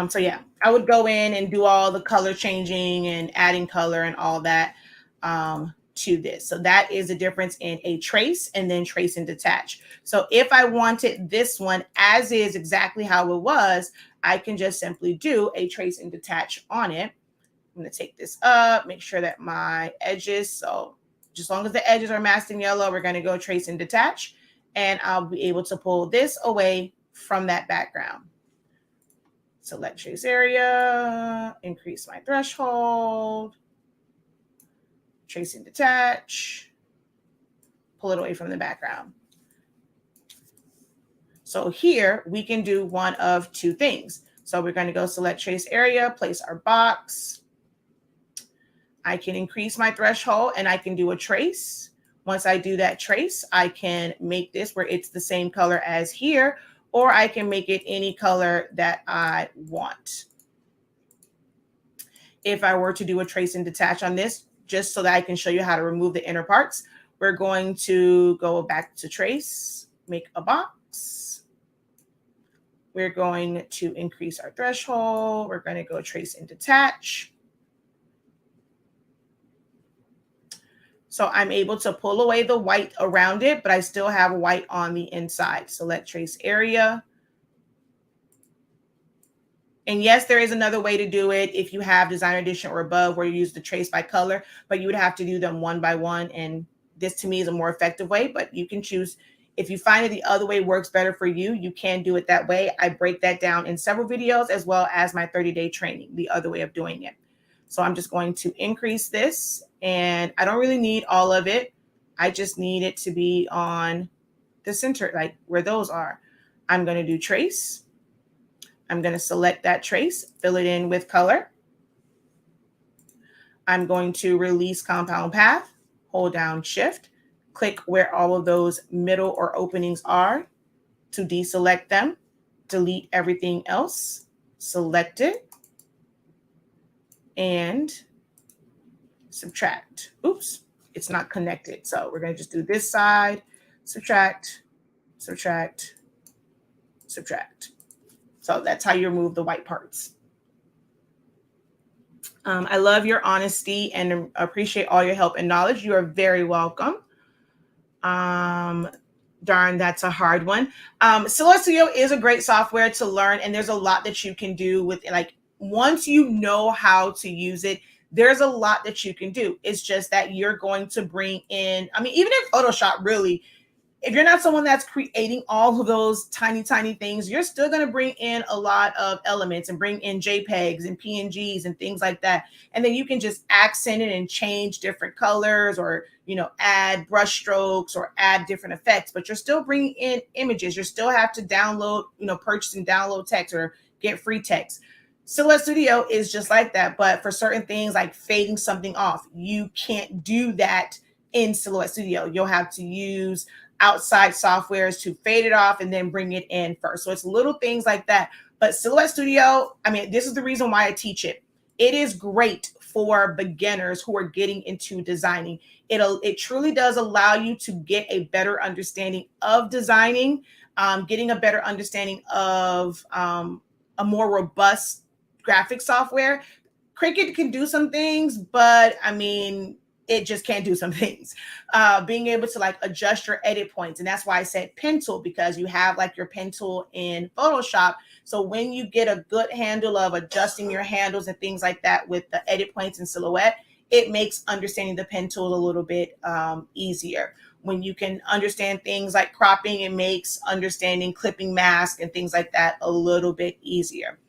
So yeah, I would go in and do all the color changing and adding color and all that to this. So that is the difference in a trace and then trace and detach. So if I wanted this one as is exactly how it was, I can just simply do a trace and detach on it. I'm going to take this up, make sure that my edges, so just as long as the edges are masked in yellow, we're going to go trace and detach, and I'll be able to pull this away from that background. Select trace area, increase my threshold. trace and detach, pull it away from the background. So here we can do one of two things. So we're going to go select trace area, place our box. I can increase my threshold and I can do a trace. Once I do that trace, I can make this where it's the same color as here, or I can make it any color that I want. If I were to do a trace and detach on this, just so that I can show you how to remove the inner parts, we're going to go back to trace, make a box. We're going to increase our threshold. We're going to go trace and detach. So I'm able to pull away the white around it, but I still have white on the inside. Select trace area. And yes, there is another way to do it if you have Designer Edition or above where you use the trace by color, but you would have to do them one by one. And this to me is a more effective way, but you can choose. If you find that the other way works better for you, you can do it that way. I break that down in several videos as well as my 30-day training, the other way of doing it. So I'm just going to increase this, and I don't really need all of it. I just need it to be on the center, like where those are. I'm going to do trace. I'm going to select that trace, fill it in with color. I'm going to release compound path, hold down shift, click where all of those middle or openings are to deselect them, delete everything else, select it, and subtract. Oops, it's not connected. So we're going to just do this side, subtract, subtract, subtract. So that's how you remove the white parts. I love your honesty and appreciate all your help and knowledge. You are very welcome. Darn, that's a hard one. Silhouette Studio is a great software to learn, and there's a lot that you can do with it. Like once you know how to use it, there's a lot that you can do. It's just that you're going to bring in, I mean, even in Photoshop, really, if you're not someone that's creating all of those tiny things, you're still going to bring in a lot of elements and bring in JPEGs and PNGs and things like that. And then you can just accent it and change different colors, or, you know, add brush strokes or add different effects, but you're still bringing in images. You still have to download, you know, purchase and download text or get free text. Silhouette Studio is just like that. But for certain things like fading something off, you can't do that in Silhouette Studio. You'll have to use outside softwares to fade it off and then bring it in first. So it's little things like that. But Silhouette Studio, I mean, this is the reason why I teach it. It is great for beginners who are getting into designing. It truly does allow you to get a better understanding of designing, getting a better understanding of a more robust graphic software. Cricut can do some things, but I mean, it just can't do some things. Being able to like adjust your edit points. And that's why I said pen tool, because you have like your pen tool in Photoshop. So when you get a good handle of adjusting your handles and things like that with the edit points and Silhouette, it makes understanding the pen tool a little bit easier. When you can understand things like cropping, it makes understanding clipping mask and things like that a little bit easier.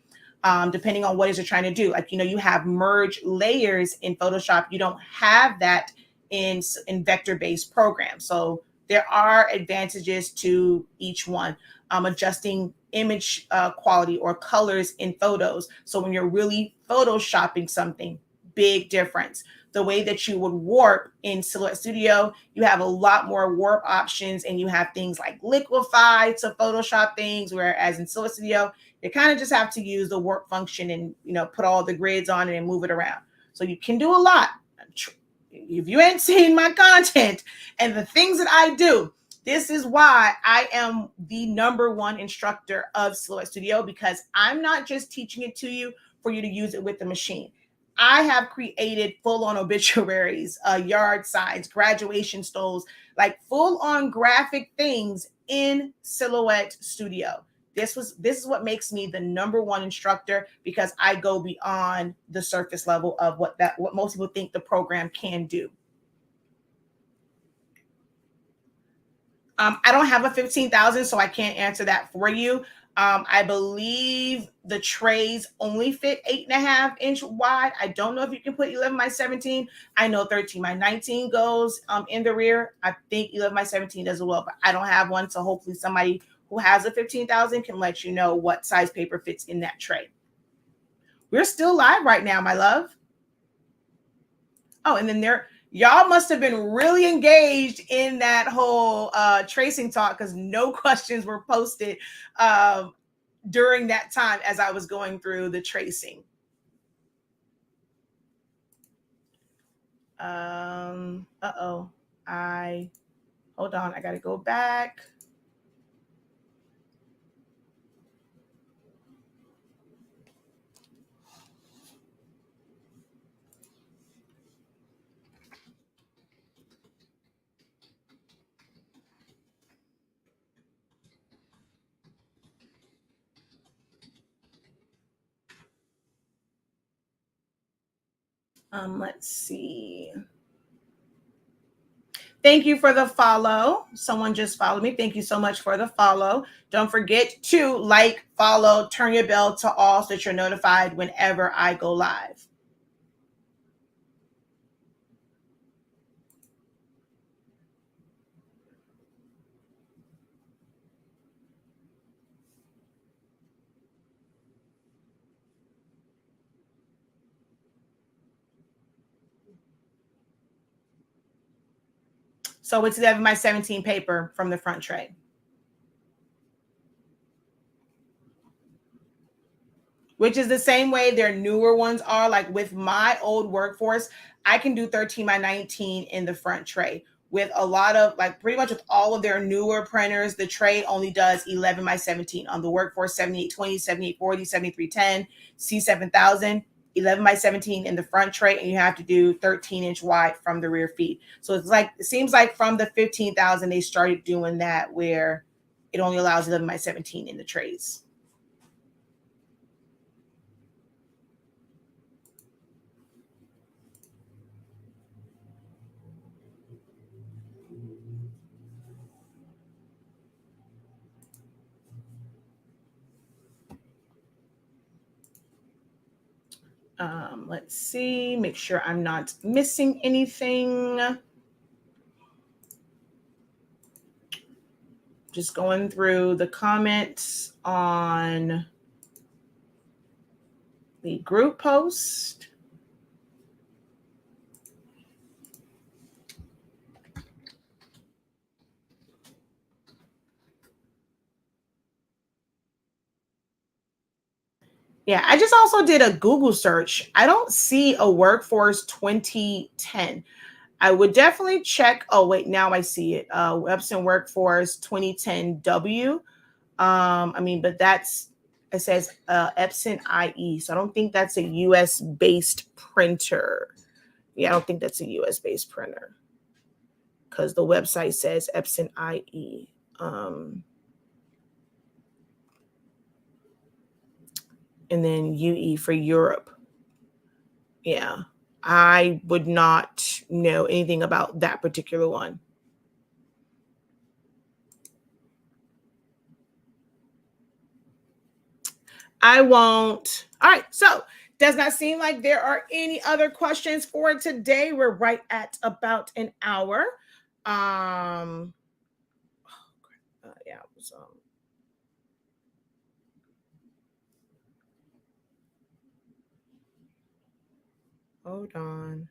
Depending on what it is you're trying to do. Like, you know, you have merge layers in Photoshop. You don't have that in vector-based programs. So there are advantages to each one. Adjusting image quality or colors in photos. So when you're really photoshopping something, big difference. The way that you would warp in Silhouette Studio, you have a lot more warp options, and you have things like liquify to Photoshop things, whereas in Silhouette Studio, you kind of just have to use the warp function and, you know, put all the grids on it and move it around. So you can do a lot. If you ain't seen my content and the things that I do, this is why I am the #1 instructor of Silhouette Studio, because I'm not just teaching it to you for you to use it with the machine. I have created full-on obituaries, yard signs, graduation stoles, like full-on graphic things in Silhouette Studio. This is what makes me the #1 instructor, because I go beyond the surface level of what most people think the program can do. I don't have a 15,000, so I can't answer that for you. I believe the trays only fit 8.5-inch wide. I don't know if you can put 11 by 17. I know 13 by 19 goes in the rear. I think 11 by 17 does as well, but I don't have one. So hopefully somebody who has a 15,000 can let you know what size paper fits in that tray. We're still live right now, my love. Oh, and then y'all must have been really engaged in that whole tracing talk, because no questions were posted during that time as I was going through the tracing. Uh-oh. Hold on, I gotta go back. Let's see. Thank you for the follow. Someone just followed me. Thank you so much for the follow. Don't forget to like, follow, turn your bell to all so that you're notified whenever I go live. So it's 11 by 17 paper from the front tray. Which is the same way their newer ones are. Like with my old workforce, I can do 13 by 19 in the front tray. With a lot of, like pretty much with all of their newer printers, the tray only does 11 by 17. On the workforce 7820, 7840, 7310, C7000, 11 by 17 in the front tray, and you have to do 13-inch wide from the rear feet. So it's like, it seems like from the 15,000 they started doing that, where it only allows 11 by 17 in the trays. Let's see, make sure I'm not missing anything. Just going through the comments on the group post. Yeah, I just also did a Google search. I don't see a Workforce 2010. I would definitely check. Oh, wait, now I see it. Epson Workforce 2010W. But it says Epson IE. So I don't think that's a US based printer. Yeah, I don't think that's a US based printer, because the website says Epson IE. And then UE for Europe. Yeah, I would not know anything about that particular one. I won't. All right, so does not seem like there are any other questions for today. We're right at about an hour. Yeah, so hold on.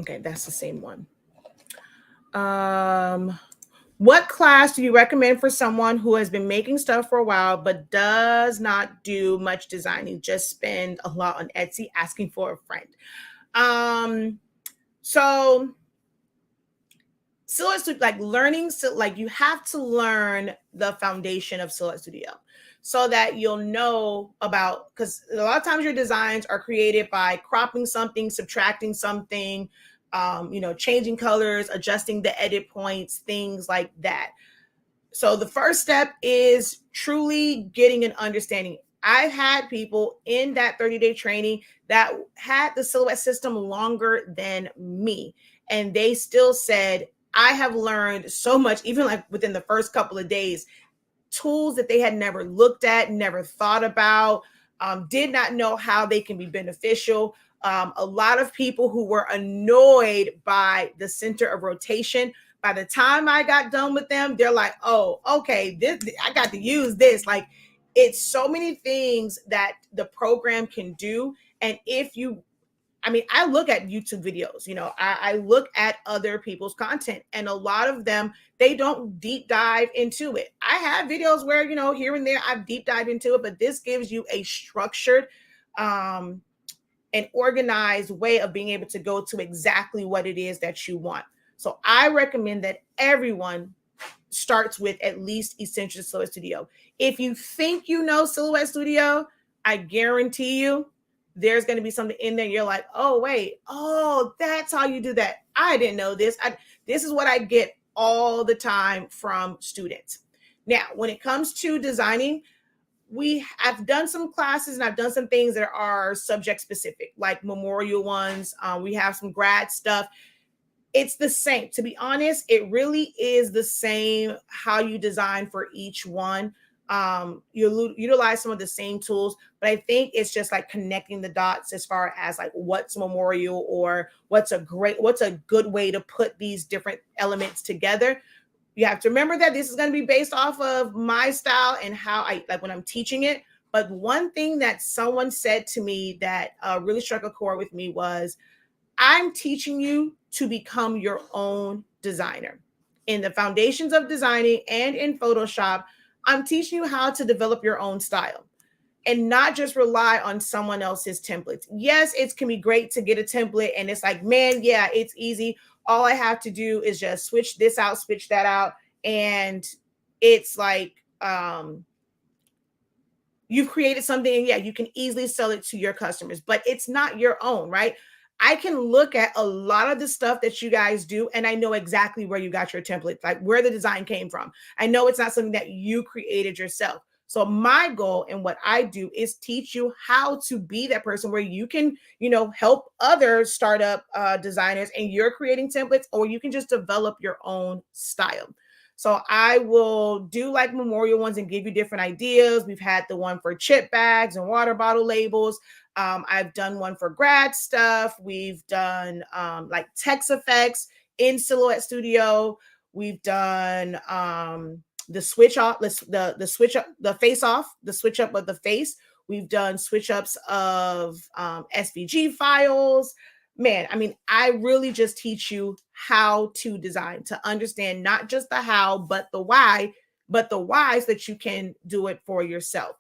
Okay, that's the same one. What class do you recommend for someone who has been making stuff for a while but does not do much designing, just spend a lot on Etsy asking for a friend? So Silhouette Studio, like learning, so like you have to learn the foundation of Silhouette Studio so that you'll know about, because a lot of times your designs are created by cropping something, subtracting something, changing colors, adjusting the edit points, things like that. So the first step is truly getting an understanding. I've had people in that 30-day training that had the silhouette system longer than me, and they still said, I have learned so much, even like within the first couple of days, tools that they had never looked at, never thought about, did not know how they can be beneficial. A lot of people who were annoyed by the center of rotation, by the time I got done with them, they're like, oh, okay, this, I got to use this. Like, it's so many things that the program can do. And if you, I mean, I look at YouTube videos, you know, I look at other people's content, and a lot of them, they don't deep dive into it. I have videos where, you know, here and there I've deep dived into it, but this gives you a structured, an organized way of being able to go to exactly what it is that you want. So I recommend that everyone starts with at least Essential Silhouette Studio. If you think you know Silhouette Studio, I guarantee you there's going to be something in there. You're like, oh, wait, oh, that's how you do that. I didn't know this. This is what I get all the time from students. Now, when it comes to designing, I've done some classes and I've done some things that are subject specific, like memorial ones. We have some grad stuff. It's the same. To be honest, it really is the same how you design for each one. You utilize some of the same tools, but I think it's just like connecting the dots as far as like what's memorial or what's a good way to put these different elements together. You have to remember that this is going to be based off of my style and how I like when I'm teaching it. But one thing that someone said to me that really struck a chord with me was, I'm teaching you to become your own designer. In the foundations of designing and in Photoshop, I'm teaching you how to develop your own style and not just rely on someone else's templates. Yes, it can be great to get a template and it's like, man, yeah, it's easy. All I have to do is just switch this out, switch that out. And it's like, you've created something and yeah, you can easily sell it to your customers, but it's not your own, right? I can look at a lot of the stuff that you guys do and I know exactly where you got your templates, like where the design came from. I know it's not something that you created yourself. So my goal and what I do is teach you how to be that person where you can, you know, help other startup designers and you're creating templates, or you can just develop your own style. So I will do like memorial ones and give you different ideas. We've had the one for chip bags and water bottle labels. I've done one for grad stuff. We've done like text effects in Silhouette Studio. We've done the switch off, the switch up, the face off, the switch up of the face. We've done switch ups of SVG files. Man, I mean, I really just teach you how to design, to understand not just the how, but the why, but the whys that you can do it for yourself.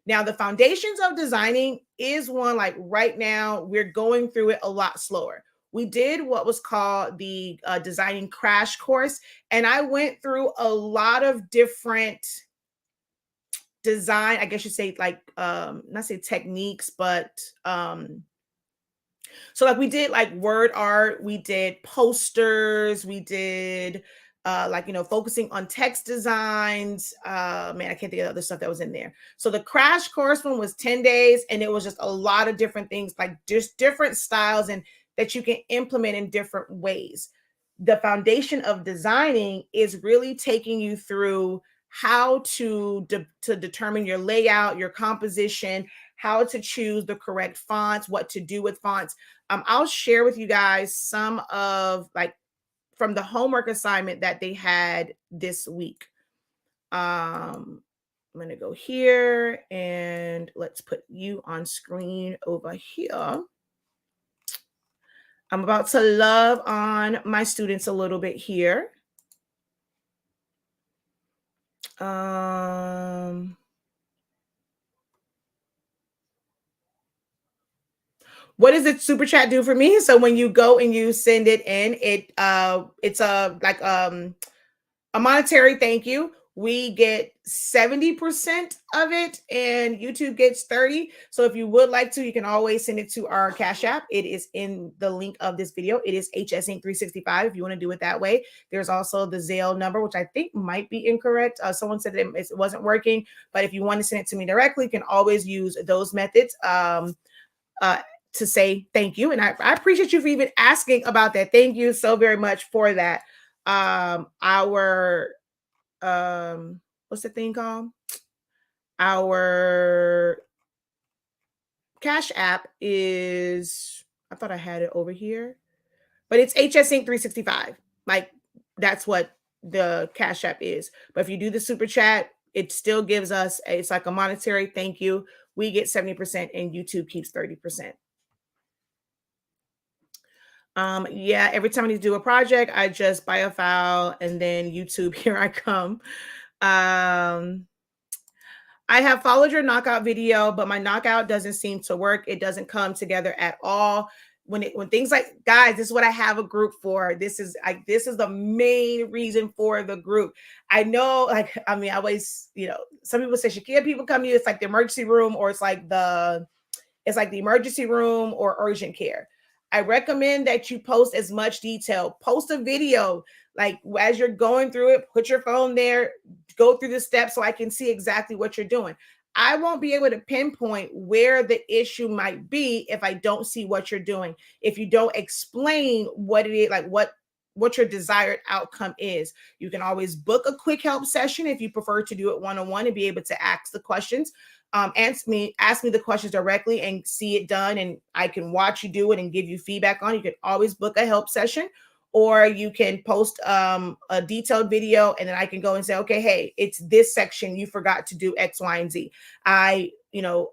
Now, the foundations of designing is one like right now, we're going through it a lot slower. We did what was called the designing crash course, and I went through a lot of different design, I guess you say like, not say techniques, but so like we did like word art, we did posters, we did like, you know, focusing on text designs. Man, I can't think of the other stuff that was in there. So the crash course one was 10 days and it was just a lot of different things, like just different styles and that you can implement in different ways. The foundation of designing is really taking you through how to determine your layout, your composition, how to choose the correct fonts, what to do with fonts. I'll share with you guys some of like from the homework assignment that they had this week. I'm going to go here and let's put you on screen over here. I'm about to love on my students a little bit here. What does it super chat do for me? So when you go and you send it in, it's a like a monetary thank you. we get 70% of it and YouTube gets 30. So if you would like to, you can always send it to our Cash App. It is in the link of this video. It is HSINK365 if you want to do it that way. There's also the Zelle number, which I think might be incorrect. Someone said that it wasn't working, but if you want to send it to me directly, you can always use those methods to say thank you. And I appreciate you for even asking about that. Thank you so very much for that. What's the thing called? Our Cash App is, I thought I had it over here, but it's HSINK365. Like, that's what the Cash App is. But if you do the super chat, it still gives us it's like a monetary thank you. We get 70% and YouTube keeps 30%. Yeah, every time I need to do a project, I just buy a file and then YouTube, here I come. I have followed your knockout video, but my knockout doesn't seem to work. It doesn't come together at all. When things like, guys, this is what I have a group for. This is the main reason for the group. I know, like, I mean, I always, some people say, Shakia, people come to you, it's like the emergency room, or it's like the emergency room or urgent care. I recommend that you post as much detail. Post a video, like as you're going through it, put your phone there, go through the steps so I can see exactly what you're doing. I won't be able to pinpoint where the issue might be if I don't see what you're doing. If you don't explain what it is, like what your desired outcome is. You can always book a quick help session if you prefer to do it one-on-one and be able to ask the questions. Ask me the questions directly and see it done, and I can watch you do it and give you feedback on it. You can always book a help session, or you can post a detailed video, and then I can go and say, okay, hey, it's this section you forgot to do X, Y, and Z. I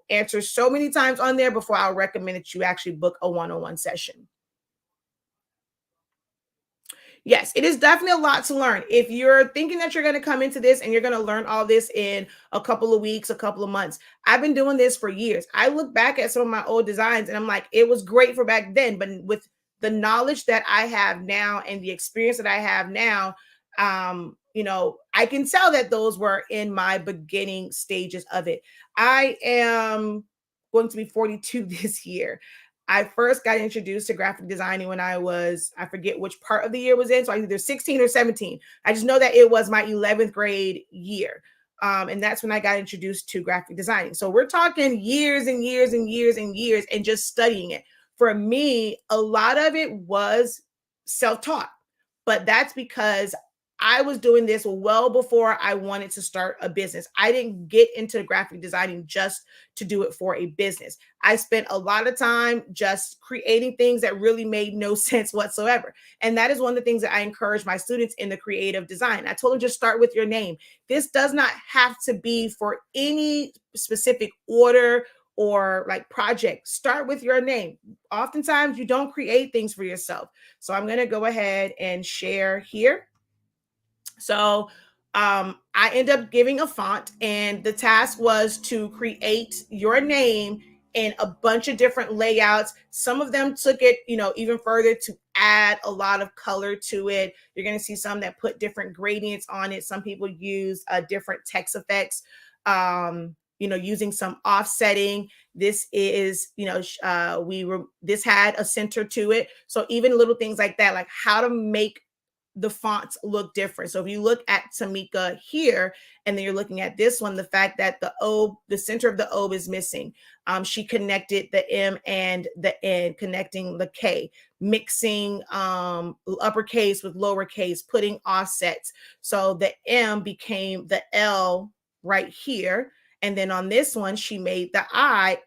answer so many times on there before I'll recommend that you actually book a one-on-one session. Yes, it is definitely a lot to learn. If you're thinking that you're going to come into this and you're going to learn all this in a couple of weeks, a couple of months, I've been doing this for years. I look back at some of my old designs and I'm like, it was great for back then, but with the knowledge that I have now and the experience that I have now, I can tell that those were in my beginning stages of it. I am going to be 42 this year. I first got introduced to graphic designing when I forget which part of the year was in. So I either 16 or 17. I just know that it was my 11th grade year. And that's when I got introduced to graphic designing. So we're talking years and years and years and years and just studying it. For me, a lot of it was self-taught, but that's because I was doing this well before I wanted to start a business. I didn't get into graphic designing just to do it for a business. I spent a lot of time just creating things that really made no sense whatsoever. And that is one of the things that I encourage my students in the creative design. I told them, just start with your name. This does not have to be for any specific order or like project. Start with your name. Oftentimes you don't create things for yourself. So I'm going to go ahead and share here. So I end up giving a font, and the task was to create your name in a bunch of different layouts. Some of them took it, even further to add a lot of color to it. You're going to see some that put different gradients on it. Some people use different text effects, using some offsetting. This is, this had a center to it. So even little things like that, like how to make the fonts look different. So if you look at Tamika here, and then you're looking at this one, the fact that the center of the O is missing. She connected the M and the N, connecting the K, mixing uppercase with lowercase, putting offsets. So the M became the L right here. And then on this one, she made the I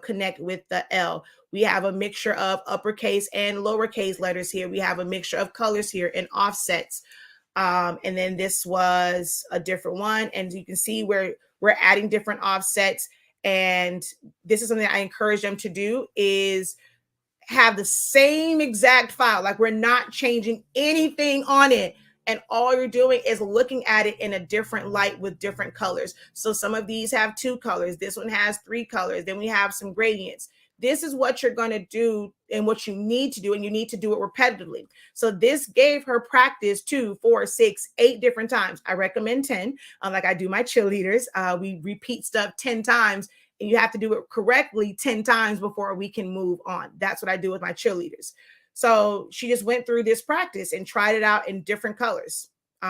connect with the L. We have a mixture of uppercase and lowercase letters here. We have a mixture of colors here and offsets. And then this was a different one. And you can see where we're adding different offsets. And this is something I encourage them to do, is have the same exact file. Like, we're not changing anything on it. And all you're doing is looking at it in a different light with different colors. So some of these have 2 colors. This one has 3 colors. Then we have some gradients. this is what you're going to do and what you need to do, and you need to do it repetitively. So this gave her practice 2, 4, 6, 8 different times. I recommend 10. Like I do my cheerleaders, we repeat stuff 10 times, and you have to do it correctly 10 times before we can move on. That's what I do with my cheerleaders. So she just went through this practice and tried it out in different colors.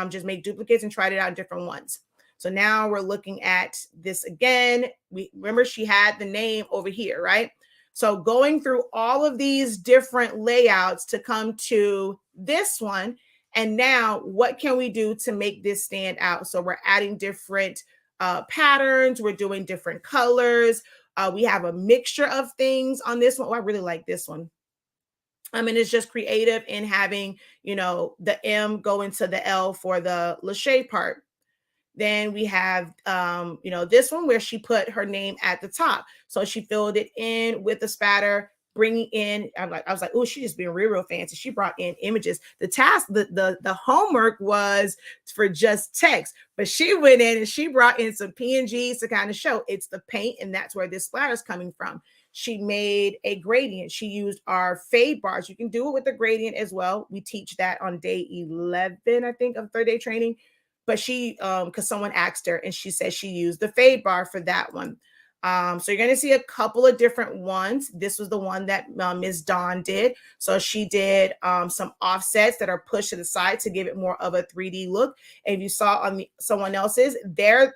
Just made duplicates and tried it out in different ones. So now we're looking at this again. We remember she had the name over here, right? So going through all of these different layouts to come to this one. And now what can we do to make this stand out? So we're adding different patterns. We're doing different colors. We have a mixture of things on this one. Oh, I really like this one. I mean, it's just creative in having, you know, the M go into the L for the Lachey part. Then we have, you know, this one where she put her name at the top. So she filled it in with the spatter, bringing in, I was like, oh, she just being real fancy. She brought in images. The task, the homework was for just text, but she went in and she brought in some PNGs to kind of show it's the paint, and that's where this splatter is coming from. She made a gradient. She used our fade bars. You can do it with the gradient as well. We teach that on day 11, I think, of 30-day training. But she, because someone asked her and she said she used the fade bar for that one. So you're going to see a couple of different ones. This was the one that Ms. Dawn did. So she did some offsets that are pushed to the side to give it more of a 3D look. And if you saw on someone else's, their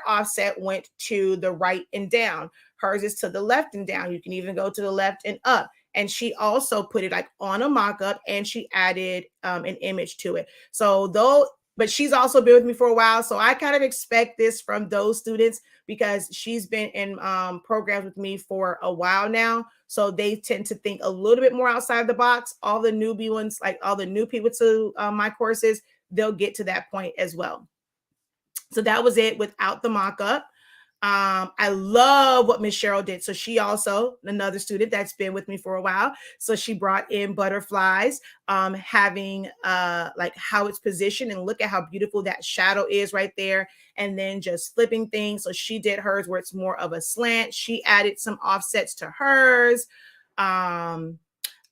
offset went to the right and down. Hers is to the left and down. You can even go to the left and up. And she also put it like on a mock-up, and she added an image to it. So but she's also been with me for a while. So I kind of expect this from those students because she's been in programs with me for a while now. So they tend to think a little bit more outside the box. All the newbie ones, like all the new people to my courses, they'll get to that point as well. So that was it without the mock-up. I love what Miss Cheryl did. So she also, another student that's been with me for a while. So she brought in butterflies, having like how it's positioned, and look at how beautiful that shadow is right there. And then just flipping things. So she did hers where it's more of a slant. She added some offsets to hers.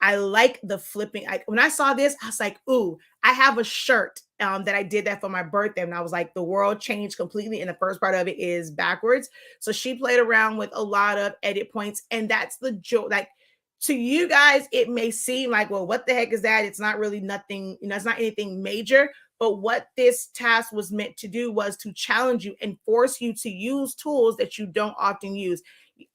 I like the flipping. When I saw this, I was like, ooh, I have a shirt that I did that for my birthday. And I was like, the world changed completely. And the first part of it is backwards. So she played around with a lot of edit points. And that's the joke. Like, to you guys, it may seem like, well, what the heck is that? It's not really nothing, you know, it's not anything major. But what this task was meant to do was to challenge you and force you to use tools that you don't often use.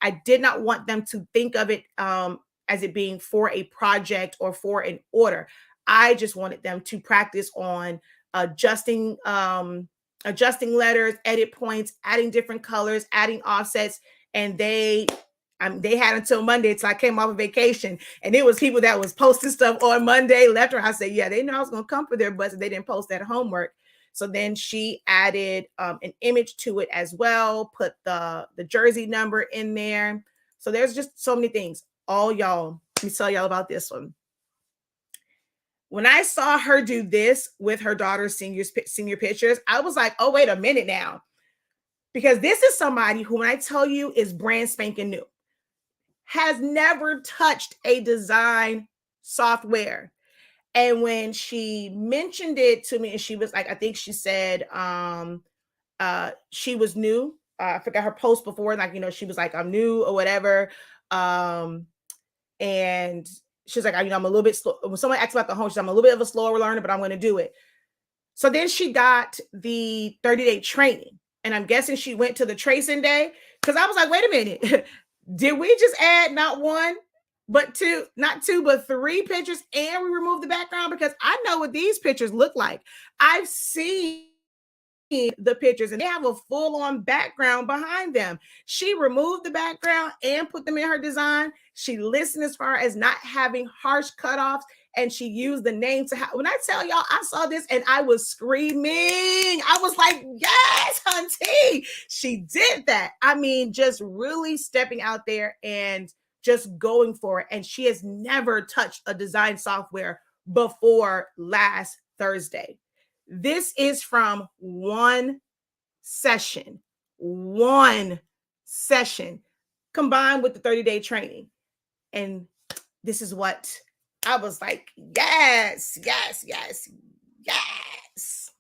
I did not want them to think of it as it being for a project or for an order. I just wanted them to practice on adjusting letters, edit points, adding different colors, adding offsets, and they had until Monday till I came off of vacation, and it was people that was posting stuff on Monday left or I said, yeah, they know I was going to come for their butts if they didn't post that homework. So then she added an image to it as well, put the jersey number in there. So there's just so many things. All y'all, let me tell y'all about this one. When I saw her do this with her daughter's senior pictures, I was like, oh, wait a minute now. Because this is somebody who, when I tell you, is brand spanking new, has never touched a design software. And when she mentioned it to me, and she was like, I think she said she was new. I forgot her post before, like, you know, she was like, I'm new or whatever. And she's like, you know, I'm a little bit slow. When someone asks about the home, she's like, I'm a little bit of a slower learner, but I'm going to do it. So then she got the 30-day training. And I'm guessing she went to the tracing day, because I was like, wait a minute. Did we just add not one, but two, not two, but three pictures, and we removed the background? Because I know what these pictures look like. I've seen the pictures and they have a full-on background behind them. She removed the background and put them in her design. She listened as far as not having harsh cutoffs, and she used the name to when I tell y'all, I saw this and I was screaming. I was like, yes, hunty. She did that. I mean, just really stepping out there and just going for it. And she has never touched a design software before last Thursday. This is from one session combined with the 30-day training. And this is what I was like, yes, yes, yes, yes.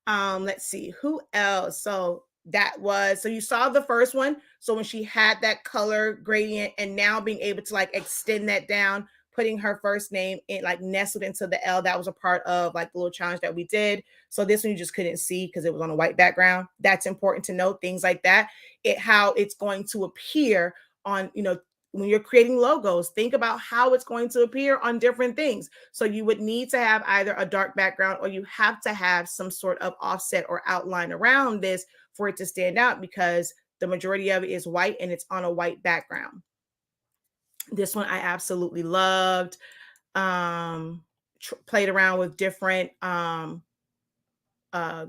Let's see who else. So you saw the first one. So when she had that color gradient and now being able to like extend that down, putting her first name in like nestled into the L, that was a part of like the little challenge that we did. So this one you just couldn't see because it was on a white background. That's important to note, things like that. How it's going to appear on, when you're creating logos, think about how it's going to appear on different things. So you would need to have either a dark background or you have to have some sort of offset or outline around this for it to stand out, because the majority of it is white and it's on a white background. This one I absolutely loved. Played around with different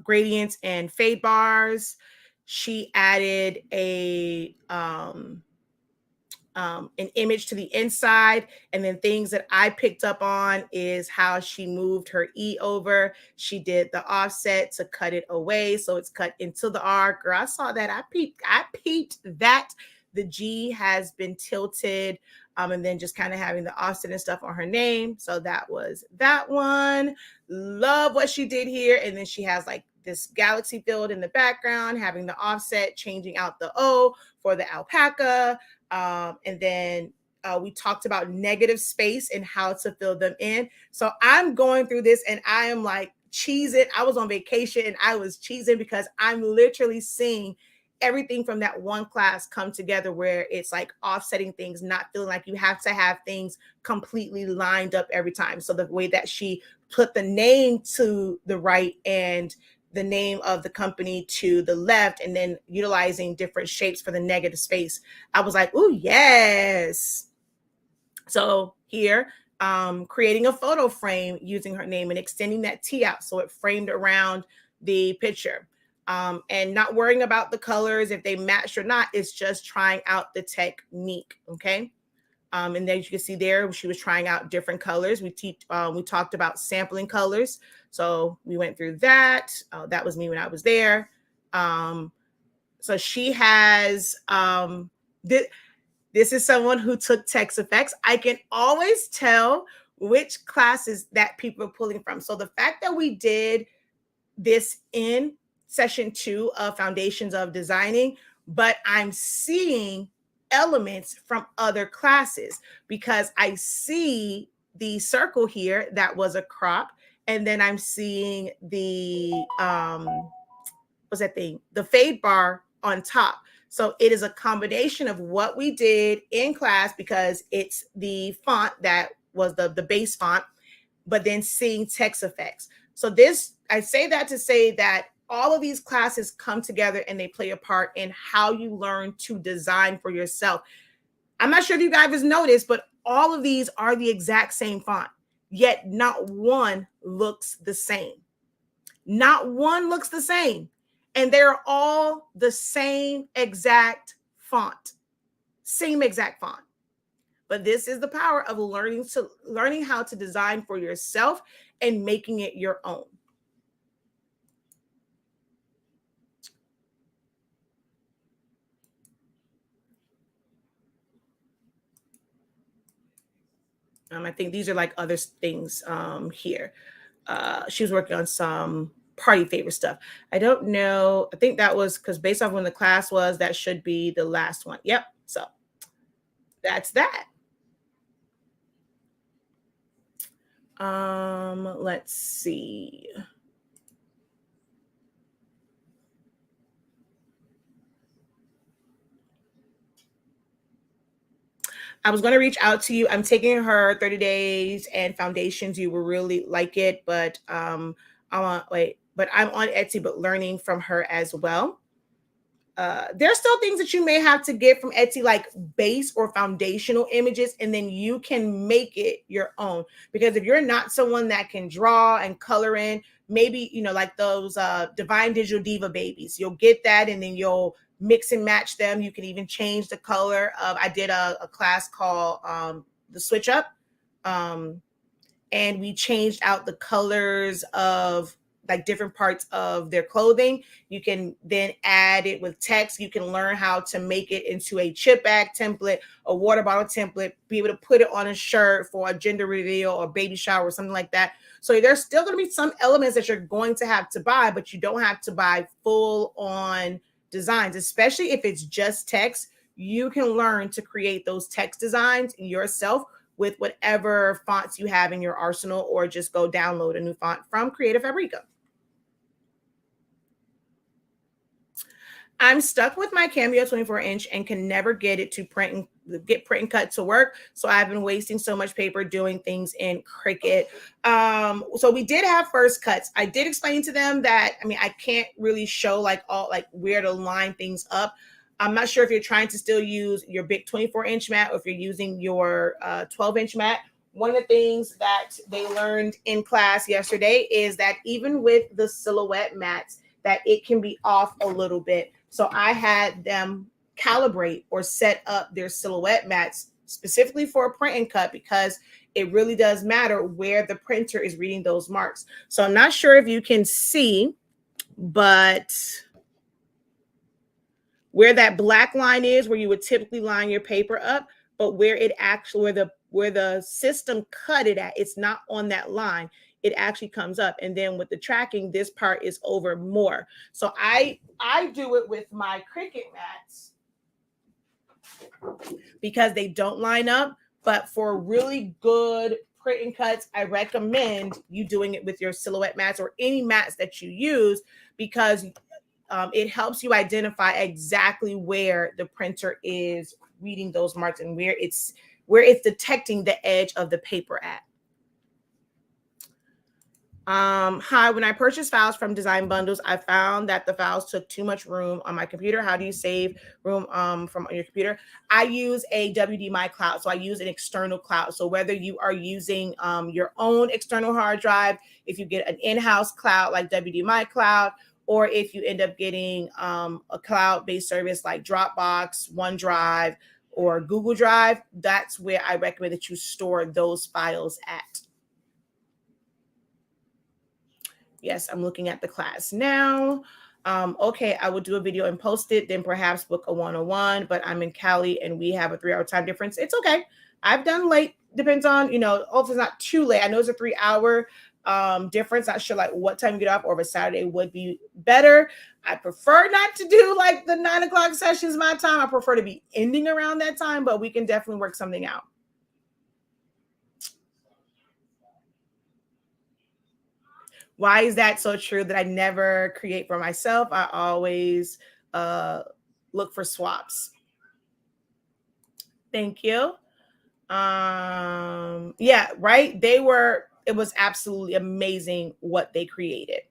gradients and fade bars. She added an image to the inside. And then things that I picked up on is how she moved her E over. She did the offset to cut it away, so it's cut into the R. Girl, I saw that. I peeped that. The G has been tilted, and then just kind of having the offset and stuff on her name. So that was that one. Love what she did here. And then she has like this galaxy field in the background, having the offset, changing out the O for the alpaca. And then we talked about negative space and how to fill them in. So I'm going through this and I am like cheesing. I was on vacation and I was cheesing because I'm literally seeing everything from that one class come together, where it's like offsetting things, not feeling like you have to have things completely lined up every time. So the way that she put the name to the right and the name of the company to the left, and then utilizing different shapes for the negative space, I was like, oh, yes. So here, creating a photo frame using her name and extending that T out so it framed around the picture. And not worrying about the colors, if they match or not. It's just trying out the technique, okay? And then you can see there, she was trying out different colors. We talked about sampling colors. So we went through that. That was me when I was there. So she has, this is someone who took text effects. I can always tell which classes that people are pulling from. So the fact that we did this in session 2 of Foundations of Designing, but I'm seeing elements from other classes, because I see the circle here that was a crop, and then I'm seeing the what's that thing? The fade bar on top. So it is a combination of what we did in class, because it's the font that was the base font, but then seeing text effects. So I say that to say that all of these classes come together and they play a part in how you learn to design for yourself. I'm not sure if you guys have noticed, but all of these are the exact same font, yet not one looks the same. Not one looks the same. And they're all the same exact font. Same exact font. But this is the power of learning how to design for yourself and making it your own. I think these are like other things here. She was working on some party favor stuff. I don't know. I think that was because based off when the class was, that should be the last one. Yep. So that's that. Let's see. I was going to reach out to you. I'm taking her 30 days and foundations. You will really like it, but I'm on Etsy, but learning from her as well. There's still things that you may have to get from Etsy, like base or foundational images, and then you can make it your own. Because if you're not someone that can draw and color in, maybe, like those Divine Digital Diva babies, you'll get that and then you'll mix and match them. You can even change the color of, I did a class called the Switch Up, and we changed out the colors of like different parts of their clothing. You can then add it with text. You can learn how to make it into a chip bag template, a water bottle template, be able to put it on a shirt for a gender reveal or baby shower or something like that. So there's still going to be some elements that you're going to have to buy, but you don't have to buy full on designs, especially if it's just text. You can learn to create those text designs yourself with whatever fonts you have in your arsenal, or just go download a new font from Creative Fabrica. I'm stuck with my Cameo 24-inch and can never get it to print and cut to work. So I've been wasting so much paper doing things in Cricut. So we did have first cuts. I did explain to them that, I mean, I can't really show like where to line things up. I'm not sure if you're trying to still use your big 24-inch mat or if you're using your 12-inch mat. One of the things that they learned in class yesterday is that even with the silhouette mats, that it can be off a little bit. So I had them calibrate or set up their silhouette mats specifically for a print and cut, because it really does matter where the printer is reading those marks. So I'm not sure if you can see, but where that black line is, where you would typically line your paper up, but where it actually, where the system cut it at, it's not on that line. It actually comes up. And then with the tracking, this part is over more. So I do it with my Cricut mats because they don't line up. But for really good print and cuts, I recommend you doing it with your silhouette mats or any mats that you use, because it helps you identify exactly where the printer is reading those marks and where it's detecting the edge of the paper at. Hi, when I purchased files from Design Bundles, I found that the files took too much room on my computer. How do you save room from your computer? I use a WD My Cloud, so I use an external cloud. So whether you are using your own external hard drive, if you get an in-house cloud like WD My Cloud, or if you end up getting a cloud-based service like Dropbox, OneDrive, or Google Drive, that's where I recommend that you store those files at. Yes, I'm looking at the class now. Okay, I will do a video and post it, then perhaps book a 101, but I'm in Cali and we have a 3-hour time difference. It's okay. I've done late, depends on, hopefully it's not too late. I know it's a 3-hour difference. Not sure like what time you get off, or if a Saturday would be better. I prefer not to do like the 9 o'clock sessions my time. I prefer to be ending around that time, but we can definitely work something out. Why is that so true that I never create for myself? I always look for swaps. Thank you. Yeah, right. It was absolutely amazing what they created.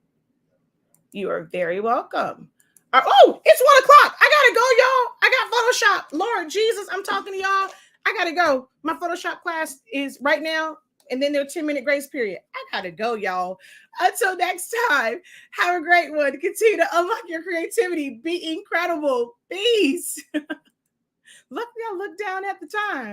You are very welcome. Oh, it's 1 o'clock. I gotta go, y'all. I got Photoshop. Lord Jesus, I'm talking to y'all. I gotta go. My Photoshop class is right now, and then there's a 10-minute grace period. I gotta go, y'all. Until next time, have a great one. Continue to unlock your creativity. Be incredible. Peace. Look down at the time.